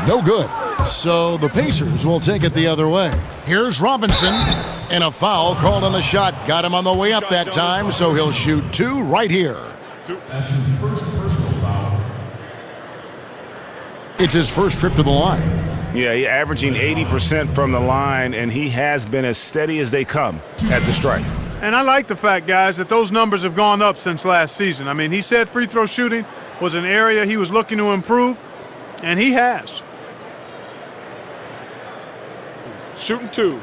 S6: no good. So the Pacers will take it the other way. Here's Robinson, and a foul called on the shot. Got him on the way up that time, so he'll shoot 2 right here.
S11: That's his first personal foul.
S6: It's his first trip to the line.
S10: Yeah, he's averaging 80% from the line, and he has been as steady as they come at the stripe.
S8: And I like the fact, guys, that those numbers have gone up since last season. I mean, he said free throw shooting was an area he was looking to improve, and he has. Shooting 2.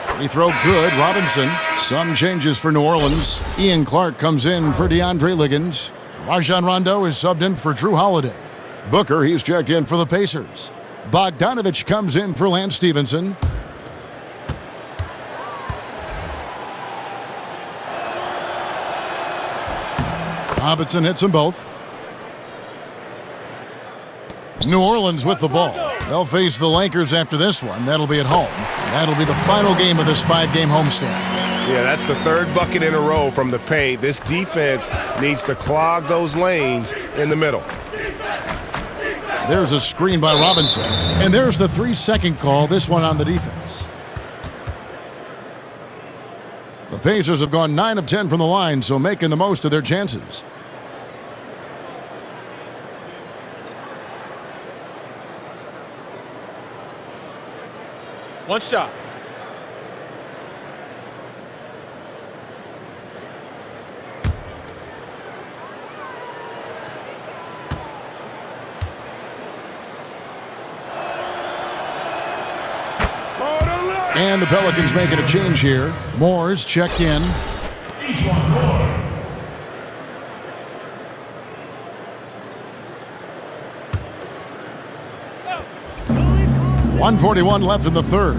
S6: Free throw good, Robinson. Some changes for New Orleans. Ian Clark comes in for DeAndre Liggins. Rajon Rondo is subbed in for Drew Holiday. Booker, he's checked in for the Pacers. Bogdanovich comes in for Lance Stevenson. Robinson hits them both. New Orleans with the ball. They'll face the Lakers after this one. That'll be at home. That'll be the final game of this 5-game homestand.
S10: Yeah, that's the 3rd bucket in a row from the paint. This defense needs to clog those lanes in the middle.
S6: There's a screen by Robinson. And there's the 3-second call, this one on the defense. The Pacers have gone 9 of 10 from the line, so making the most of their chances.
S8: One shot.
S6: And the Pelicans making a change here. Moore's checked in. 1:41 left in the third.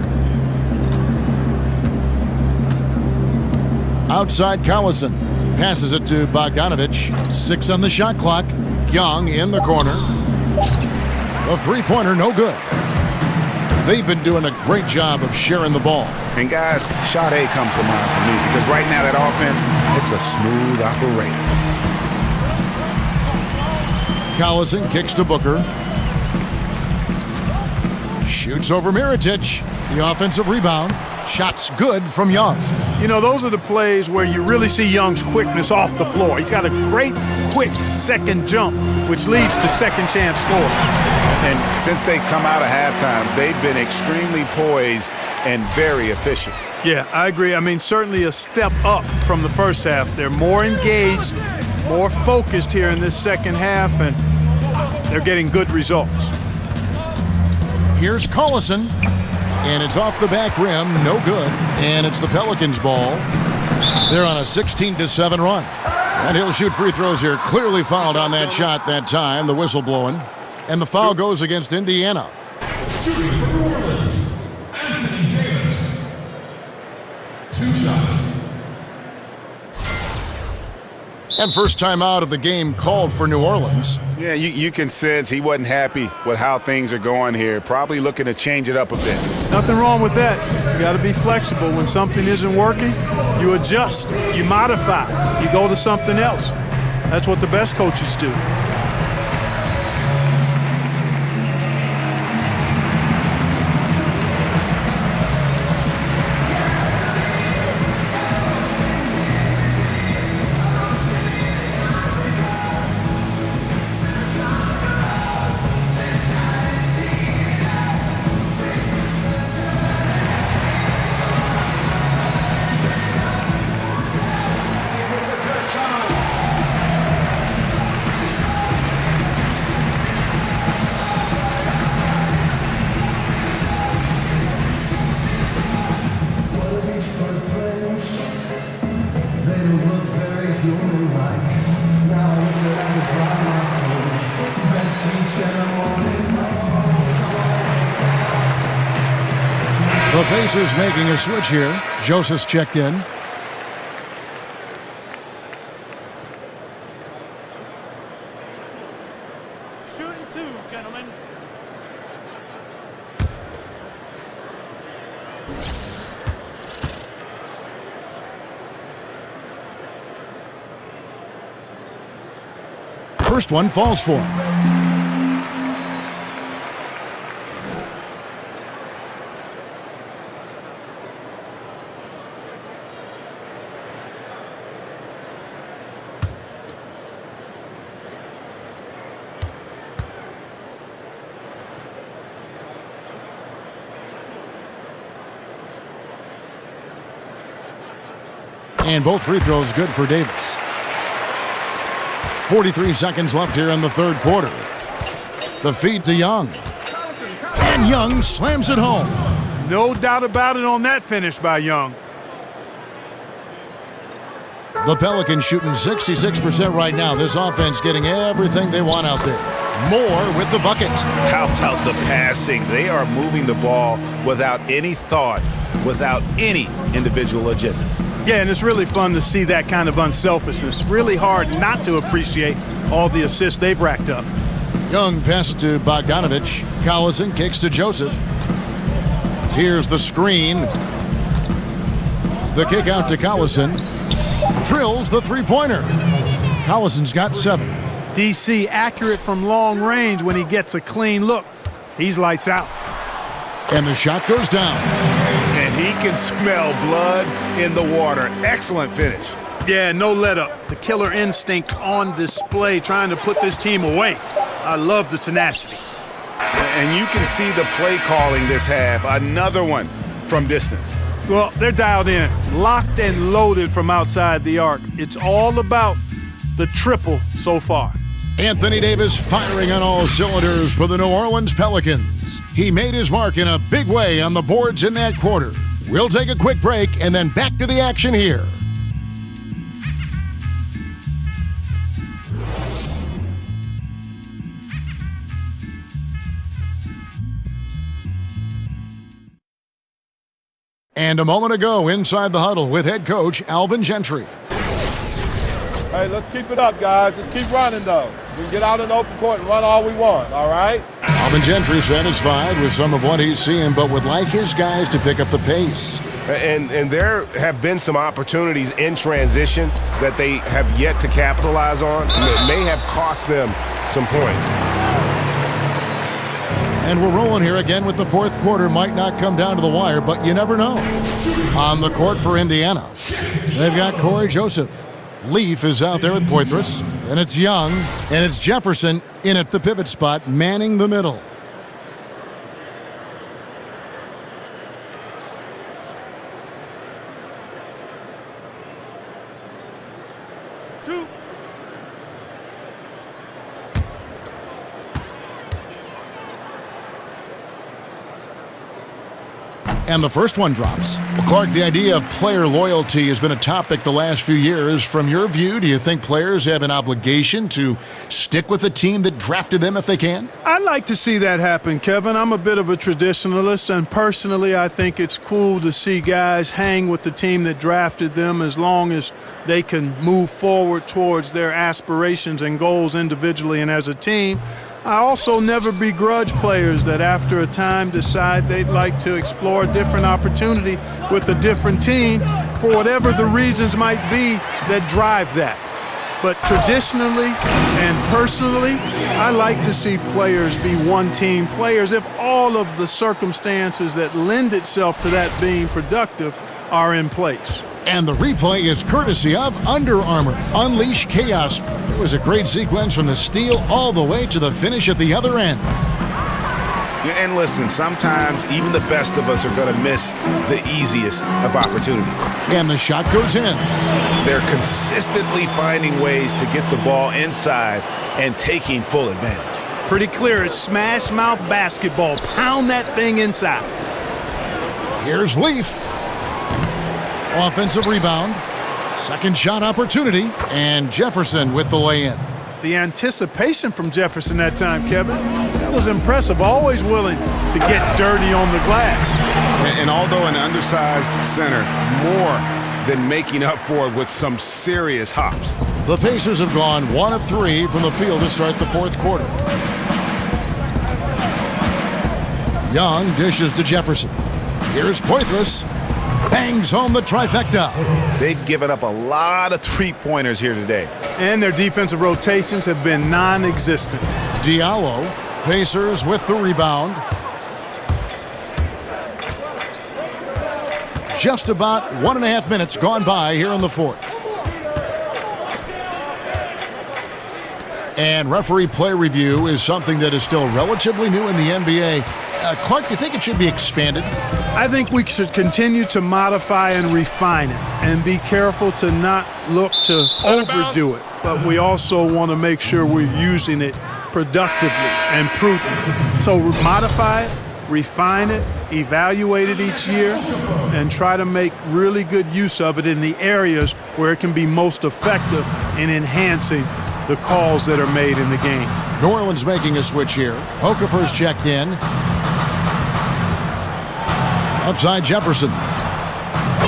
S6: Outside Collison. Passes it to Bogdanovich. 6 on the shot clock. Young in the corner. The three-pointer no good. They've been doing a great job of sharing the ball.
S10: And guys, shot A comes to mind for me because right now that offense, it's a smooth operation.
S6: Collison kicks to Booker. Shoots over Mirotic. The offensive rebound. Shot's good from Young.
S8: You know, those are the plays where you really see Young's quickness off the floor. He's got a great, quick second jump, which leads to second chance scoring.
S10: And since they come out of halftime, they've been extremely poised and very efficient.
S8: Yeah, I agree. I mean, certainly a step up from the first half. They're more engaged, more focused here in this second half, and they're getting good results.
S6: Here's Collison. And it's off the back rim, no good. And it's the Pelicans' ball. They're on a 16-7 run. And he'll shoot free throws here. Clearly fouled on that shot that time, the whistle blowing. And the foul goes against Indiana.
S11: Shooting for New Orleans, Anthony Davis. 2 shots.
S6: And first time out of the game called for New Orleans.
S10: Yeah, you can sense he wasn't happy with how things are going here. Probably looking to change it up a bit.
S8: Nothing wrong with that. You got to be flexible. When something isn't working, you adjust, you modify, you go to something else. That's what the best coaches do.
S6: The Pacers making a switch here. Joseph's checked in.
S8: Shooting 2, gentlemen.
S6: First one falls for him. And both free throws good for Davis. 43 seconds left here in the third quarter. The feed to Young. And Young slams it home.
S8: No doubt about it on that finish by Young.
S6: The Pelicans shooting 66% right now. This offense getting everything they want out there. Moore with the bucket.
S10: How about the passing? They are moving the ball without any thought, without any individual agendas.
S8: Yeah, and it's really fun to see that kind of unselfishness. Really hard not to appreciate all the assists they've racked up.
S6: Young pass to Bogdanovich. Collison kicks to Joseph. Here's the screen. The kick out to Collison. Drills the three-pointer. Collison's got 7.
S8: DC accurate from long range when he gets a clean look. He's lights out.
S6: And the shot goes down.
S10: And he can smell blood in the water. Excellent finish.
S8: Yeah, no let up. The killer instinct on display, trying to put this team away. I love the tenacity.
S10: And you can see the play calling this half. Another one from distance.
S8: Well, they're dialed in, locked and loaded from outside the arc. It's all about the triple so far.
S6: Anthony Davis firing on all cylinders for the New Orleans Pelicans. He made his mark in a big way on the boards in that quarter. We'll take a quick break and then back to the action here. And a moment ago, inside the huddle with head coach Alvin Gentry.
S12: Hey, let's keep it up, guys. Let's keep running, though. We can get out in the open court and run all we want, all right?
S6: Alvin Gentry satisfied with some of what he's seeing, but would like his guys to pick up the pace.
S7: And there have been some opportunities in transition that they have yet to capitalize on. And it may have cost them some points.
S6: And we're rolling here again with the fourth quarter. Might not come down to the wire, but you never know. On the court for Indiana, they've got Corey Joseph. Leaf is out there with Poitras, and it's Young, and it's Jefferson in at the pivot spot, manning the middle. And the first one drops. Well, Clark, the idea of player loyalty has been a topic the last few years. From your view, do you think players have an obligation to stick with the team that drafted them if they can?
S8: I'd like to see that happen, Kevin. I'm a bit of a traditionalist, and personally, I think it's cool to see guys hang with the team that drafted them as long as they can move forward towards their aspirations and goals individually and as a team. I also never begrudge players that after a time decide they'd like to explore a different opportunity with a different team for whatever the reasons might be that drive that. But traditionally and personally, I like to see players be one-team players if all of the circumstances that lend itself to that being productive are in place.
S6: And the replay is courtesy of Under Armour. Unleash chaos. It was a great sequence from the steal all the way to the finish at the other end.
S10: Yeah, and listen, sometimes even the best of us are going to miss the easiest of opportunities.
S6: And the shot goes in.
S10: They're consistently finding ways to get the ball inside and taking full advantage.
S8: Pretty clear. It's smash mouth basketball. Pound that thing inside.
S6: Here's Leaf. Offensive rebound. Second shot opportunity. And Jefferson with the lay-in.
S8: The anticipation from Jefferson that time, Kevin, that was impressive. Always willing to get dirty on the glass.
S7: And although an undersized center, more than making up for it with some serious hops.
S6: The Pacers have gone 1 of 3 from the field to start the fourth quarter. Young dishes to Jefferson. Here's Poitras. Bangs home the trifecta.
S10: They've given up a lot of three-pointers here today.
S8: And their defensive rotations have been non-existent.
S6: Diallo, Pacers with the rebound. Just about 1.5 minutes gone by here in the fourth. And referee play review is something that is still relatively new in the NBA. Clark, do you think it should be expanded?
S8: I think we should continue to modify and refine it and be careful to not look to overdo it. But we also want to make sure we're using it productively and prudently. So modify it, refine it, evaluate it each year, and try to make really good use of it in the areas where it can be most effective in enhancing the calls that are made in the game.
S6: New Orleans making a switch here. Okafor's checked in. Outside Jefferson.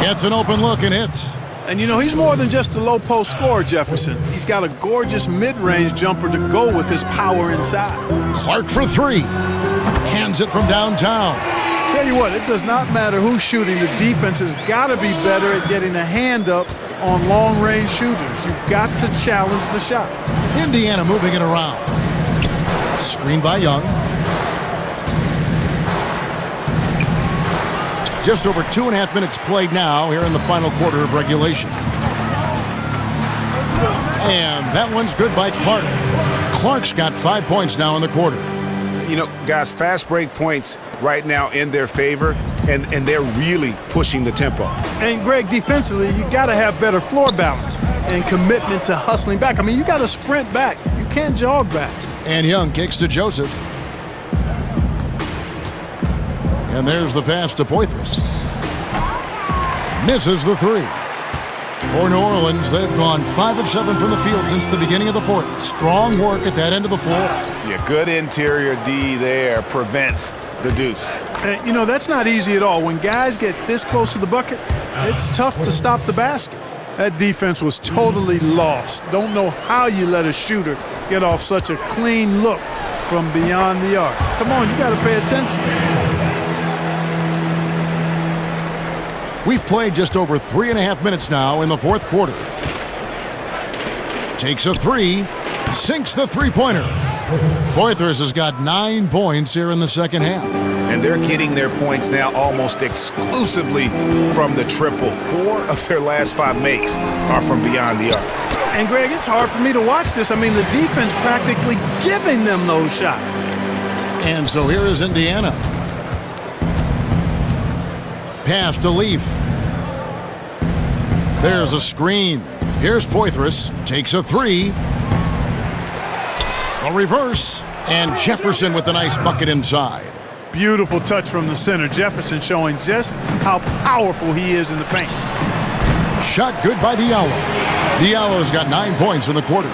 S6: Gets an open look and hits.
S8: And you know, he's more than just a low post scorer, Jefferson. He's got a gorgeous mid-range jumper to go with his power inside.
S6: Clark for 3. Cans it from downtown.
S8: Tell you what, it does not matter who's shooting. The defense has got to be better at getting a hand up on long-range shooters. You've got to challenge the shot.
S6: Indiana moving it around. Screen by Young. Just over 2.5 minutes played now here in the final quarter of regulation. And that one's good by Clark. Clark's got 5 points now in the quarter.
S7: You know, guys, fast break points right now in their favor, and they're really pushing the tempo.
S8: And, Greg, defensively, you got to have better floor balance and commitment to hustling back. I mean, you got to sprint back. You can't jog back.
S6: And Young kicks to Joseph. And there's the pass to Poitras. Misses the three. For New Orleans, they've gone 5 of 7 from the field since the beginning of the fourth. Strong work at that end of the floor.
S10: Yeah, good interior D there prevents the deuce.
S8: You know, that's not easy at all. When guys get this close to the bucket, it's tough to stop the basket. That defense was totally lost. Don't know how you let a shooter get off such a clean look from beyond the arc. Come on, you got to pay attention.
S6: We've played just over 3.5 minutes now in the fourth quarter. Takes a three, sinks the three-pointer. Poitras has got 9 points here in the second half.
S10: And they're getting their points now almost exclusively from the triple. 4 of their last 5 makes are from beyond the arc.
S8: And, Greg, it's hard for me to watch this. I mean, the defense practically giving them those shots.
S6: And so here is Indiana. Pass to Leaf. There's a screen. Here's Poitras. Takes a three. A reverse. And Jefferson with a nice bucket inside.
S8: Beautiful touch from the center. Jefferson showing just how powerful he is in the paint.
S6: Shot good by Diallo. Diallo's got 9 points in the quarter.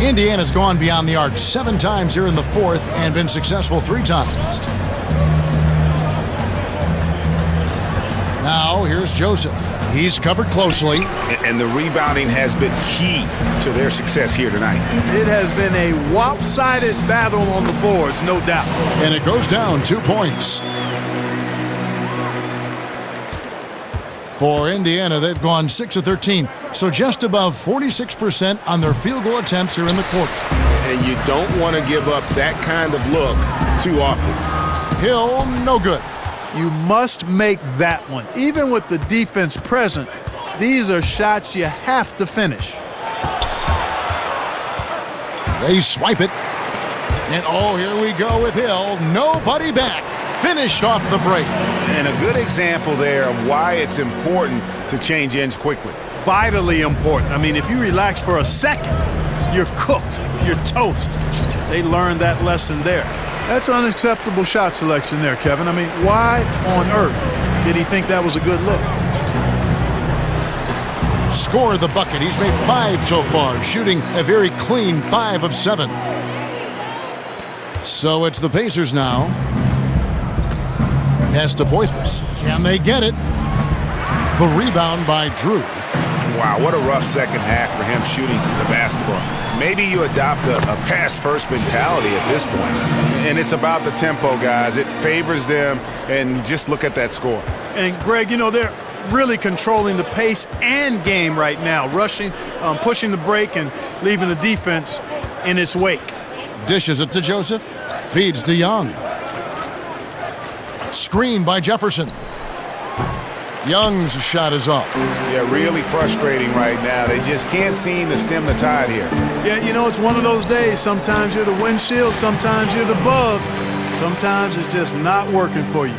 S6: Indiana's gone beyond the arc 7 times here in the fourth and been successful 3 times. Now here's Joseph. He's covered closely.
S10: And the rebounding has been key to their success here tonight.
S8: It has been a lopsided battle on the boards, no doubt.
S6: And it goes down 2 points. For Indiana, they've gone 6 of 13, so just above 46% on their field goal attempts here in the quarter.
S10: And you don't want to give up that kind of look too often.
S6: Hill, no good.
S8: You must make that one. Even with the defense present, these are shots you have to finish.
S6: They swipe it. And oh, here we go with Hill. Nobody back. Finished off the break.
S10: And a good example there of why it's important to change ends quickly.
S8: Vitally important. I mean, if you relax for a second, you're cooked. You're toast. They learned that lesson there. That's unacceptable shot selection there, Kevin. I mean, why on earth did he think that was a good look?
S6: Scored the bucket. He's made 5 so far, shooting a very clean 5 of 7. So it's the Pacers now. Pass to Poitras. Can they get it? The rebound by Drew.
S10: Wow, what a rough second half for him shooting the basketball. Maybe you adopt a pass-first mentality at this point. And it's about the tempo, guys. It favors them, and just look at that score.
S8: And, Greg, you know, they're really controlling the pace and game right now, rushing, pushing the break, and leaving the defense in its wake.
S6: Dishes it to Joseph. Feeds to Young. Screen by Jefferson. Young's shot is off.
S10: Yeah, really frustrating right now. They just can't seem to stem the tide here.
S8: Yeah, you know, it's one of those days. Sometimes you're the windshield, sometimes you're the bug. Sometimes it's just not working for you.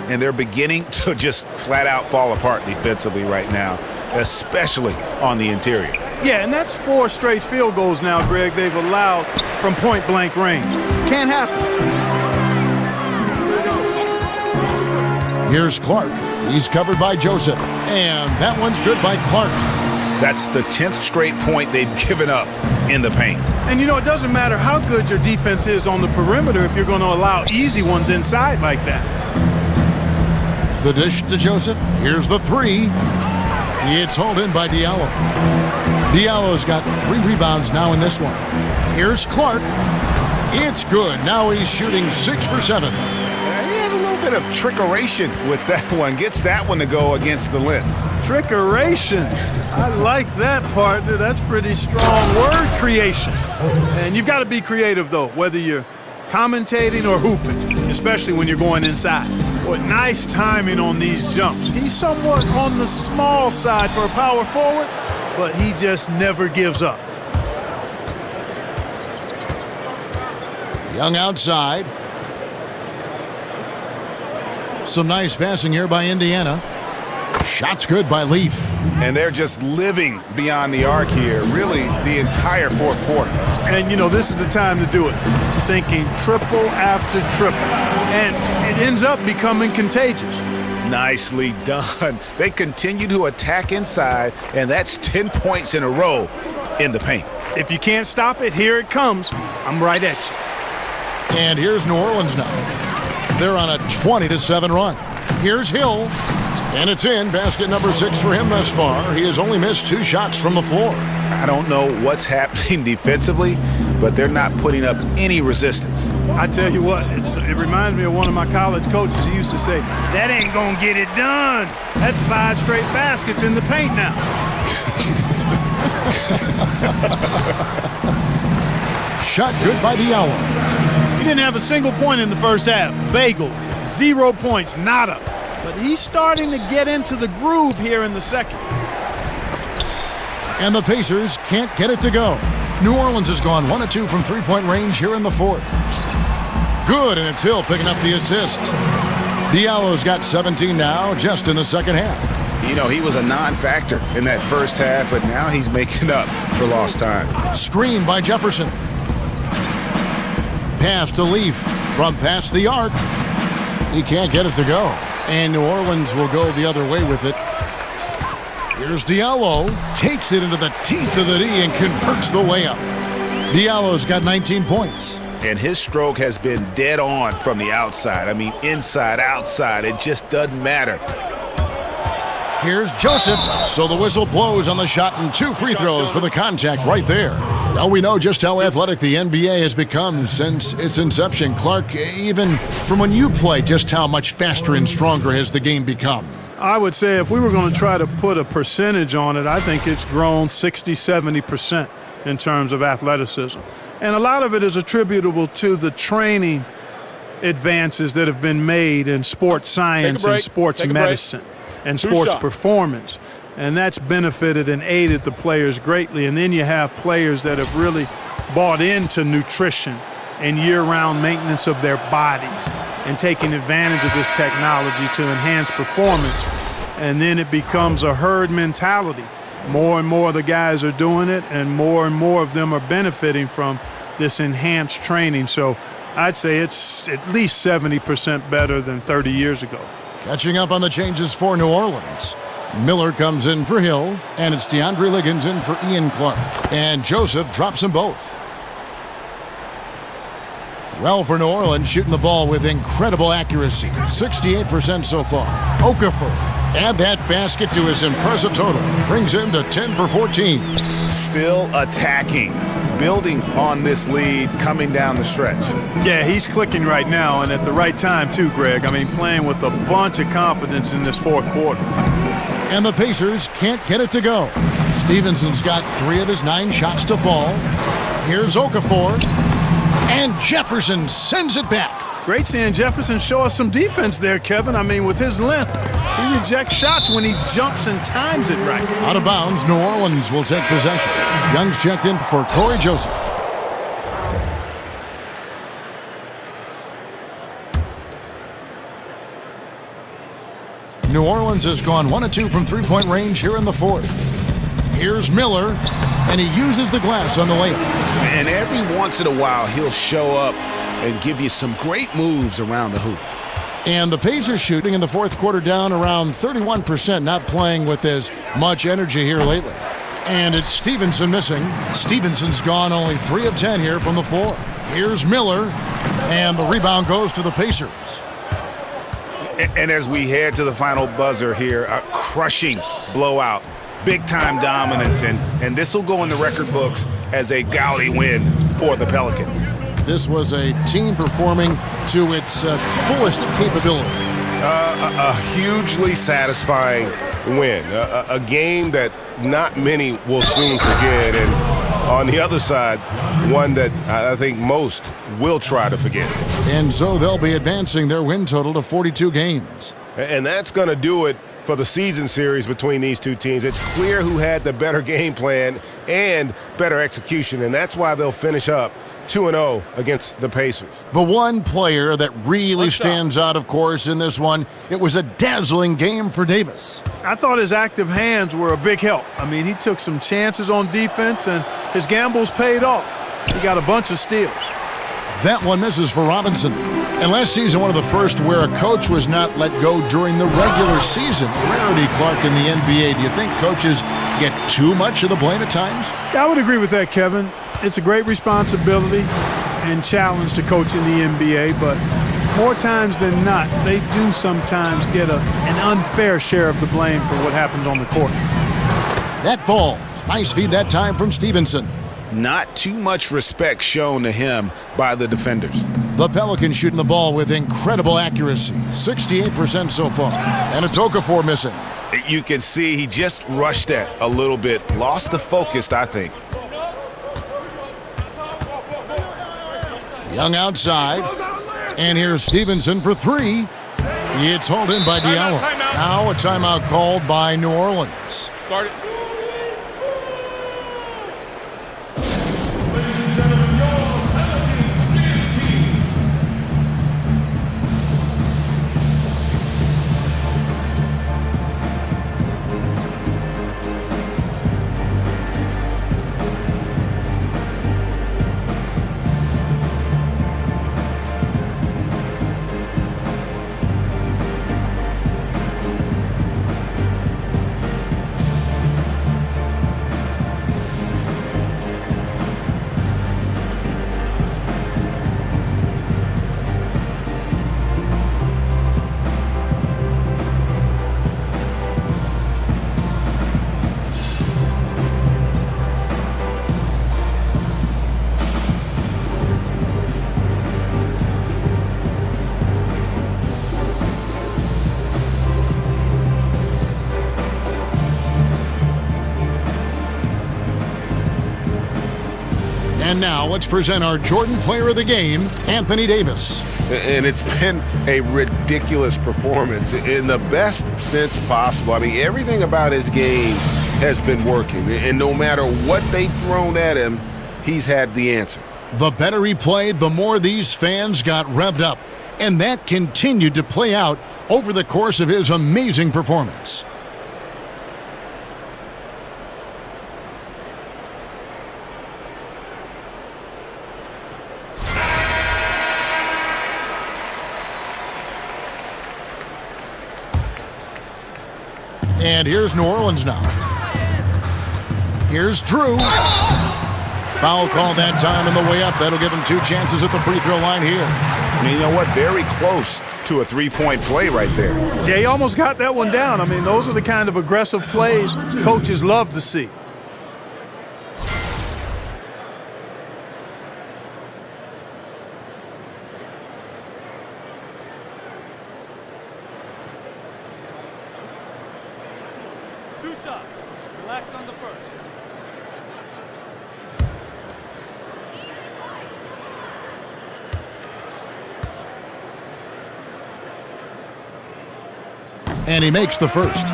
S10: And they're beginning to just flat out fall apart defensively right now, especially on the interior.
S8: Yeah, and that's 4 straight field goals now, Greg, they've allowed from point-blank range. Can't happen.
S6: Here's Clark. He's covered by Joseph. And that one's good by Clark.
S10: That's the 10th straight point they've given up in the paint.
S8: And, you know, it doesn't matter how good your defense is on the perimeter if you're going to allow easy ones inside like that.
S6: The dish to Joseph. Here's the three. It's hauled in by Diallo. Diallo's got 3 rebounds now in this one. Here's Clark. It's good. Now he's shooting 6 for 7.
S10: Bit of trickeration with that one. Gets that one to go against the lint.
S8: Trickeration. I like that, partner. That's pretty strong word creation. And you've got to be creative, though, whether you're commentating or hooping, especially when you're going inside. Boy, nice timing on these jumps. He's somewhat on the small side for a power forward, but he just never gives up.
S6: Young outside. Some nice passing here by Indiana. Shots good by Leaf.
S10: And they're just living beyond the arc here, really, the entire fourth quarter.
S8: And, you know, this is the time to do it. Sinking triple after triple. And it ends up becoming contagious.
S10: Nicely done. They continue to attack inside, and that's 10 points in a row in the paint.
S8: If you can't stop it, here it comes. I'm right at you.
S6: And here's New Orleans now. They're on a 20-7 run. Here's Hill, and it's in. Basket number 6 for him thus far. He has only missed 2 shots from the floor.
S10: I don't know what's happening defensively, but they're not putting up any resistance.
S8: I tell you what, it reminds me of one of my college coaches. He used to say, that ain't gonna get it done. That's 5 straight baskets in the paint now.
S6: Shot good by Diallo.
S8: He didn't have a single point in the first half. Bagel, 0 points, nada. But he's starting to get into the groove here in the second.
S6: And the Pacers can't get it to go. New Orleans has gone 1 of 2 from three-point range here in the fourth. Good, and it's Hill picking up the assist. Diallo's got 17 now, just in the second half.
S10: You know, he was a non-factor in that first half, but now he's making up for lost time.
S6: Screen by Jefferson. Pass to Leaf from past the arc. He can't get it to go. And New Orleans will go the other way with it. Here's Diallo. Takes it into the teeth of the D and converts the layup. Diallo's got 19 points.
S10: And his stroke has been dead on from the outside. I mean, inside, outside. It just doesn't matter.
S6: Here's Joseph. So the whistle blows on the shot and 2 free throws for the contact right there. Well, we know just how athletic the NBA has become since its inception. Clark, even from when you play, just how much faster and stronger has the game become?
S8: I would say if we were going to try to put a percentage on it, I think it's grown 60-70% in terms of athleticism. And a lot of it is attributable to the training advances that have been made in sports science and sports medicine and sports performance. And that's benefited and aided the players greatly. And then you have players that have really bought into nutrition and year-round maintenance of their bodies and taking advantage of this technology to enhance performance. And then it becomes a herd mentality. More and more of the guys are doing it, and more of them are benefiting from this enhanced training. So I'd say it's at least 70% better than 30 years ago.
S6: Catching up on the changes for New Orleans. Miller comes in for Hill, and it's DeAndre Liggins in for Ian Clark. And Joseph drops them both. Well, for New Orleans, shooting the ball with incredible accuracy. 68% so far. Okafor, add that basket to his impressive total. Brings him to 10 for 14.
S10: Still attacking, building on this lead coming down the stretch.
S8: Yeah, he's clicking right now, and at the right time, too, Greg. I mean, playing with a bunch of confidence in this fourth quarter.
S6: And the Pacers can't get it to go. Stevenson's got 3 of his 9 shots to fall. Here's Okafor. And Jefferson sends it back.
S8: Great seeing Jefferson show us some defense there, Kevin. I mean, with his length, he rejects shots when he jumps and times it right.
S6: Out of bounds, New Orleans will take possession. Young's checked in for Corey Joseph. New Orleans has gone 1 of 2 from three-point range here in the fourth. Here's Miller, and he uses the glass on the layup.
S10: And every once in a while, he'll show up and give you some great moves around the hoop.
S6: And the Pacers shooting in the fourth quarter down around 31%, not playing with as much energy here lately. And it's Stevenson missing. Stevenson's gone only 3 of 10 here from the floor. Here's Miller, and the rebound goes to the Pacers.
S10: And as we head to the final buzzer here, a crushing blowout, big-time dominance, and this will go in the record books as a gaudy win for the Pelicans.
S6: This was a team performing to its fullest capability.
S7: A hugely satisfying win, a game that not many will soon forget, and on the other side, one that I think most will try to forget.
S6: And so they'll be advancing their win total to 42 games.
S7: And that's going to do it for the season series between these two teams. It's clear who had the better game plan and better execution, and that's why they'll finish up 2-0 against the Pacers.
S6: The one player that really stands out, of course, in this one, it was a dazzling game for Davis.
S8: I thought his active hands were a big help. I mean, he took some chances on defense, and his gambles paid off. He got a bunch of steals.
S6: That one misses for Robinson. And last season, one of the first where a coach was not let go during the regular season. Rarity, Clark, in the NBA. Do you think coaches get too much of the blame at times?
S8: I would agree with that, Kevin. It's a great responsibility and challenge to coach in the NBA, but more times than not, they do sometimes get an unfair share of the blame for what happens on the court.
S6: That falls. Nice feed that time from Stevenson.
S10: Not too much respect shown to him by the defenders.
S6: The Pelicans shooting the ball with incredible accuracy. 68% so far. And it's Okafor missing.
S10: You can see he just rushed that a little bit. Lost the focus, I think.
S6: Young outside. And here's Stevenson for three. It's hauled in by Diallo. Now a timeout called by New Orleans.
S12: Start it.
S6: And now let's present our Jordan Player of the Game, Anthony Davis.
S10: And it's been a ridiculous performance in the best sense possible. I mean, everything about his game has been working. And no matter what they've thrown at him, he's had the answer.
S6: The better he played, the more these fans got revved up. And that continued to play out over the course of his amazing performance. And here's New Orleans now. Here's Drew. Foul call that time on the way up. That'll give him two chances at the free throw line here.
S10: And you know what? Very close to a three-point play right there.
S8: Yeah, he almost got that one down. I mean, those are the kind of aggressive plays coaches love to see.
S13: Two shots. Relax on the first.
S6: And he makes the first.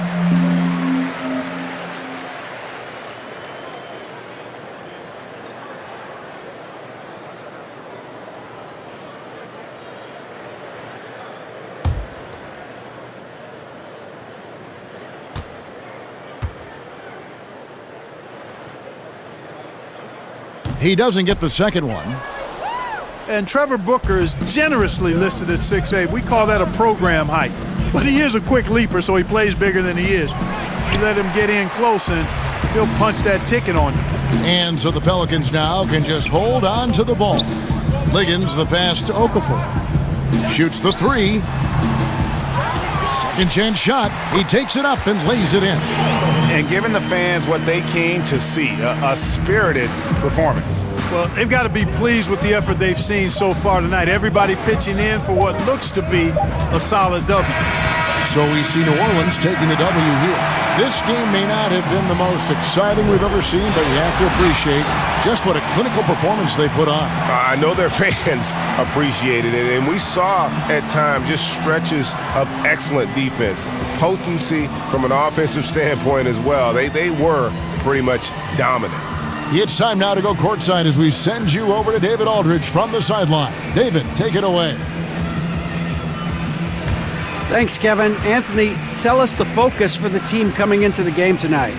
S6: He doesn't get the second one.
S8: And Trevor Booker is generously listed at 6'8". We call that a program height. But he is a quick leaper, so he plays bigger than he is. You let him get in close, and he'll punch that ticket on you.
S6: And so the Pelicans now can just hold on to the ball. Liggins the pass to Okafor. Shoots the three. Second chance shot. He takes it up and lays it in.
S10: And giving the fans what they came to see, a spirited performance.
S8: Well, they've got to be pleased with the effort they've seen so far tonight. Everybody pitching in for what looks to be a solid W.
S6: So we see New Orleans taking the W here. This game may not have been the most exciting we've ever seen, but you have to appreciate just what a clinical performance they put on.
S10: I know their fans appreciated it, and we saw at times just stretches of excellent defense, potency from an offensive standpoint as well. They were pretty much dominant.
S6: It's time now to go courtside as we send you over to David Aldridge from the sideline. David, take it away.
S9: Thanks, Kevin. Anthony, tell us the focus for the team coming into the game tonight.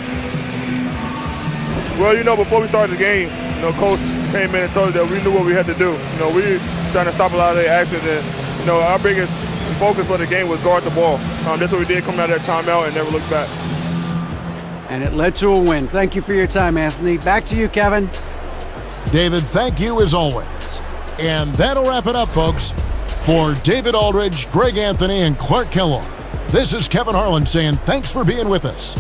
S14: Well, before we started the game, Coach came in and told us that we knew what we had to do. We were trying to stop a lot of their actions, and our biggest focus for the game was guard the ball. That's what we did coming out of that timeout and never looked back.
S9: And it led to a win. Thank you for your time, Anthony. Back to you, Kevin.
S6: David, thank you as always. And that'll wrap it up, folks. For David Aldridge, Greg Anthony, and Clark Kellogg, this is Kevin Harlan saying thanks for being with us.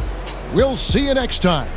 S6: We'll see you next time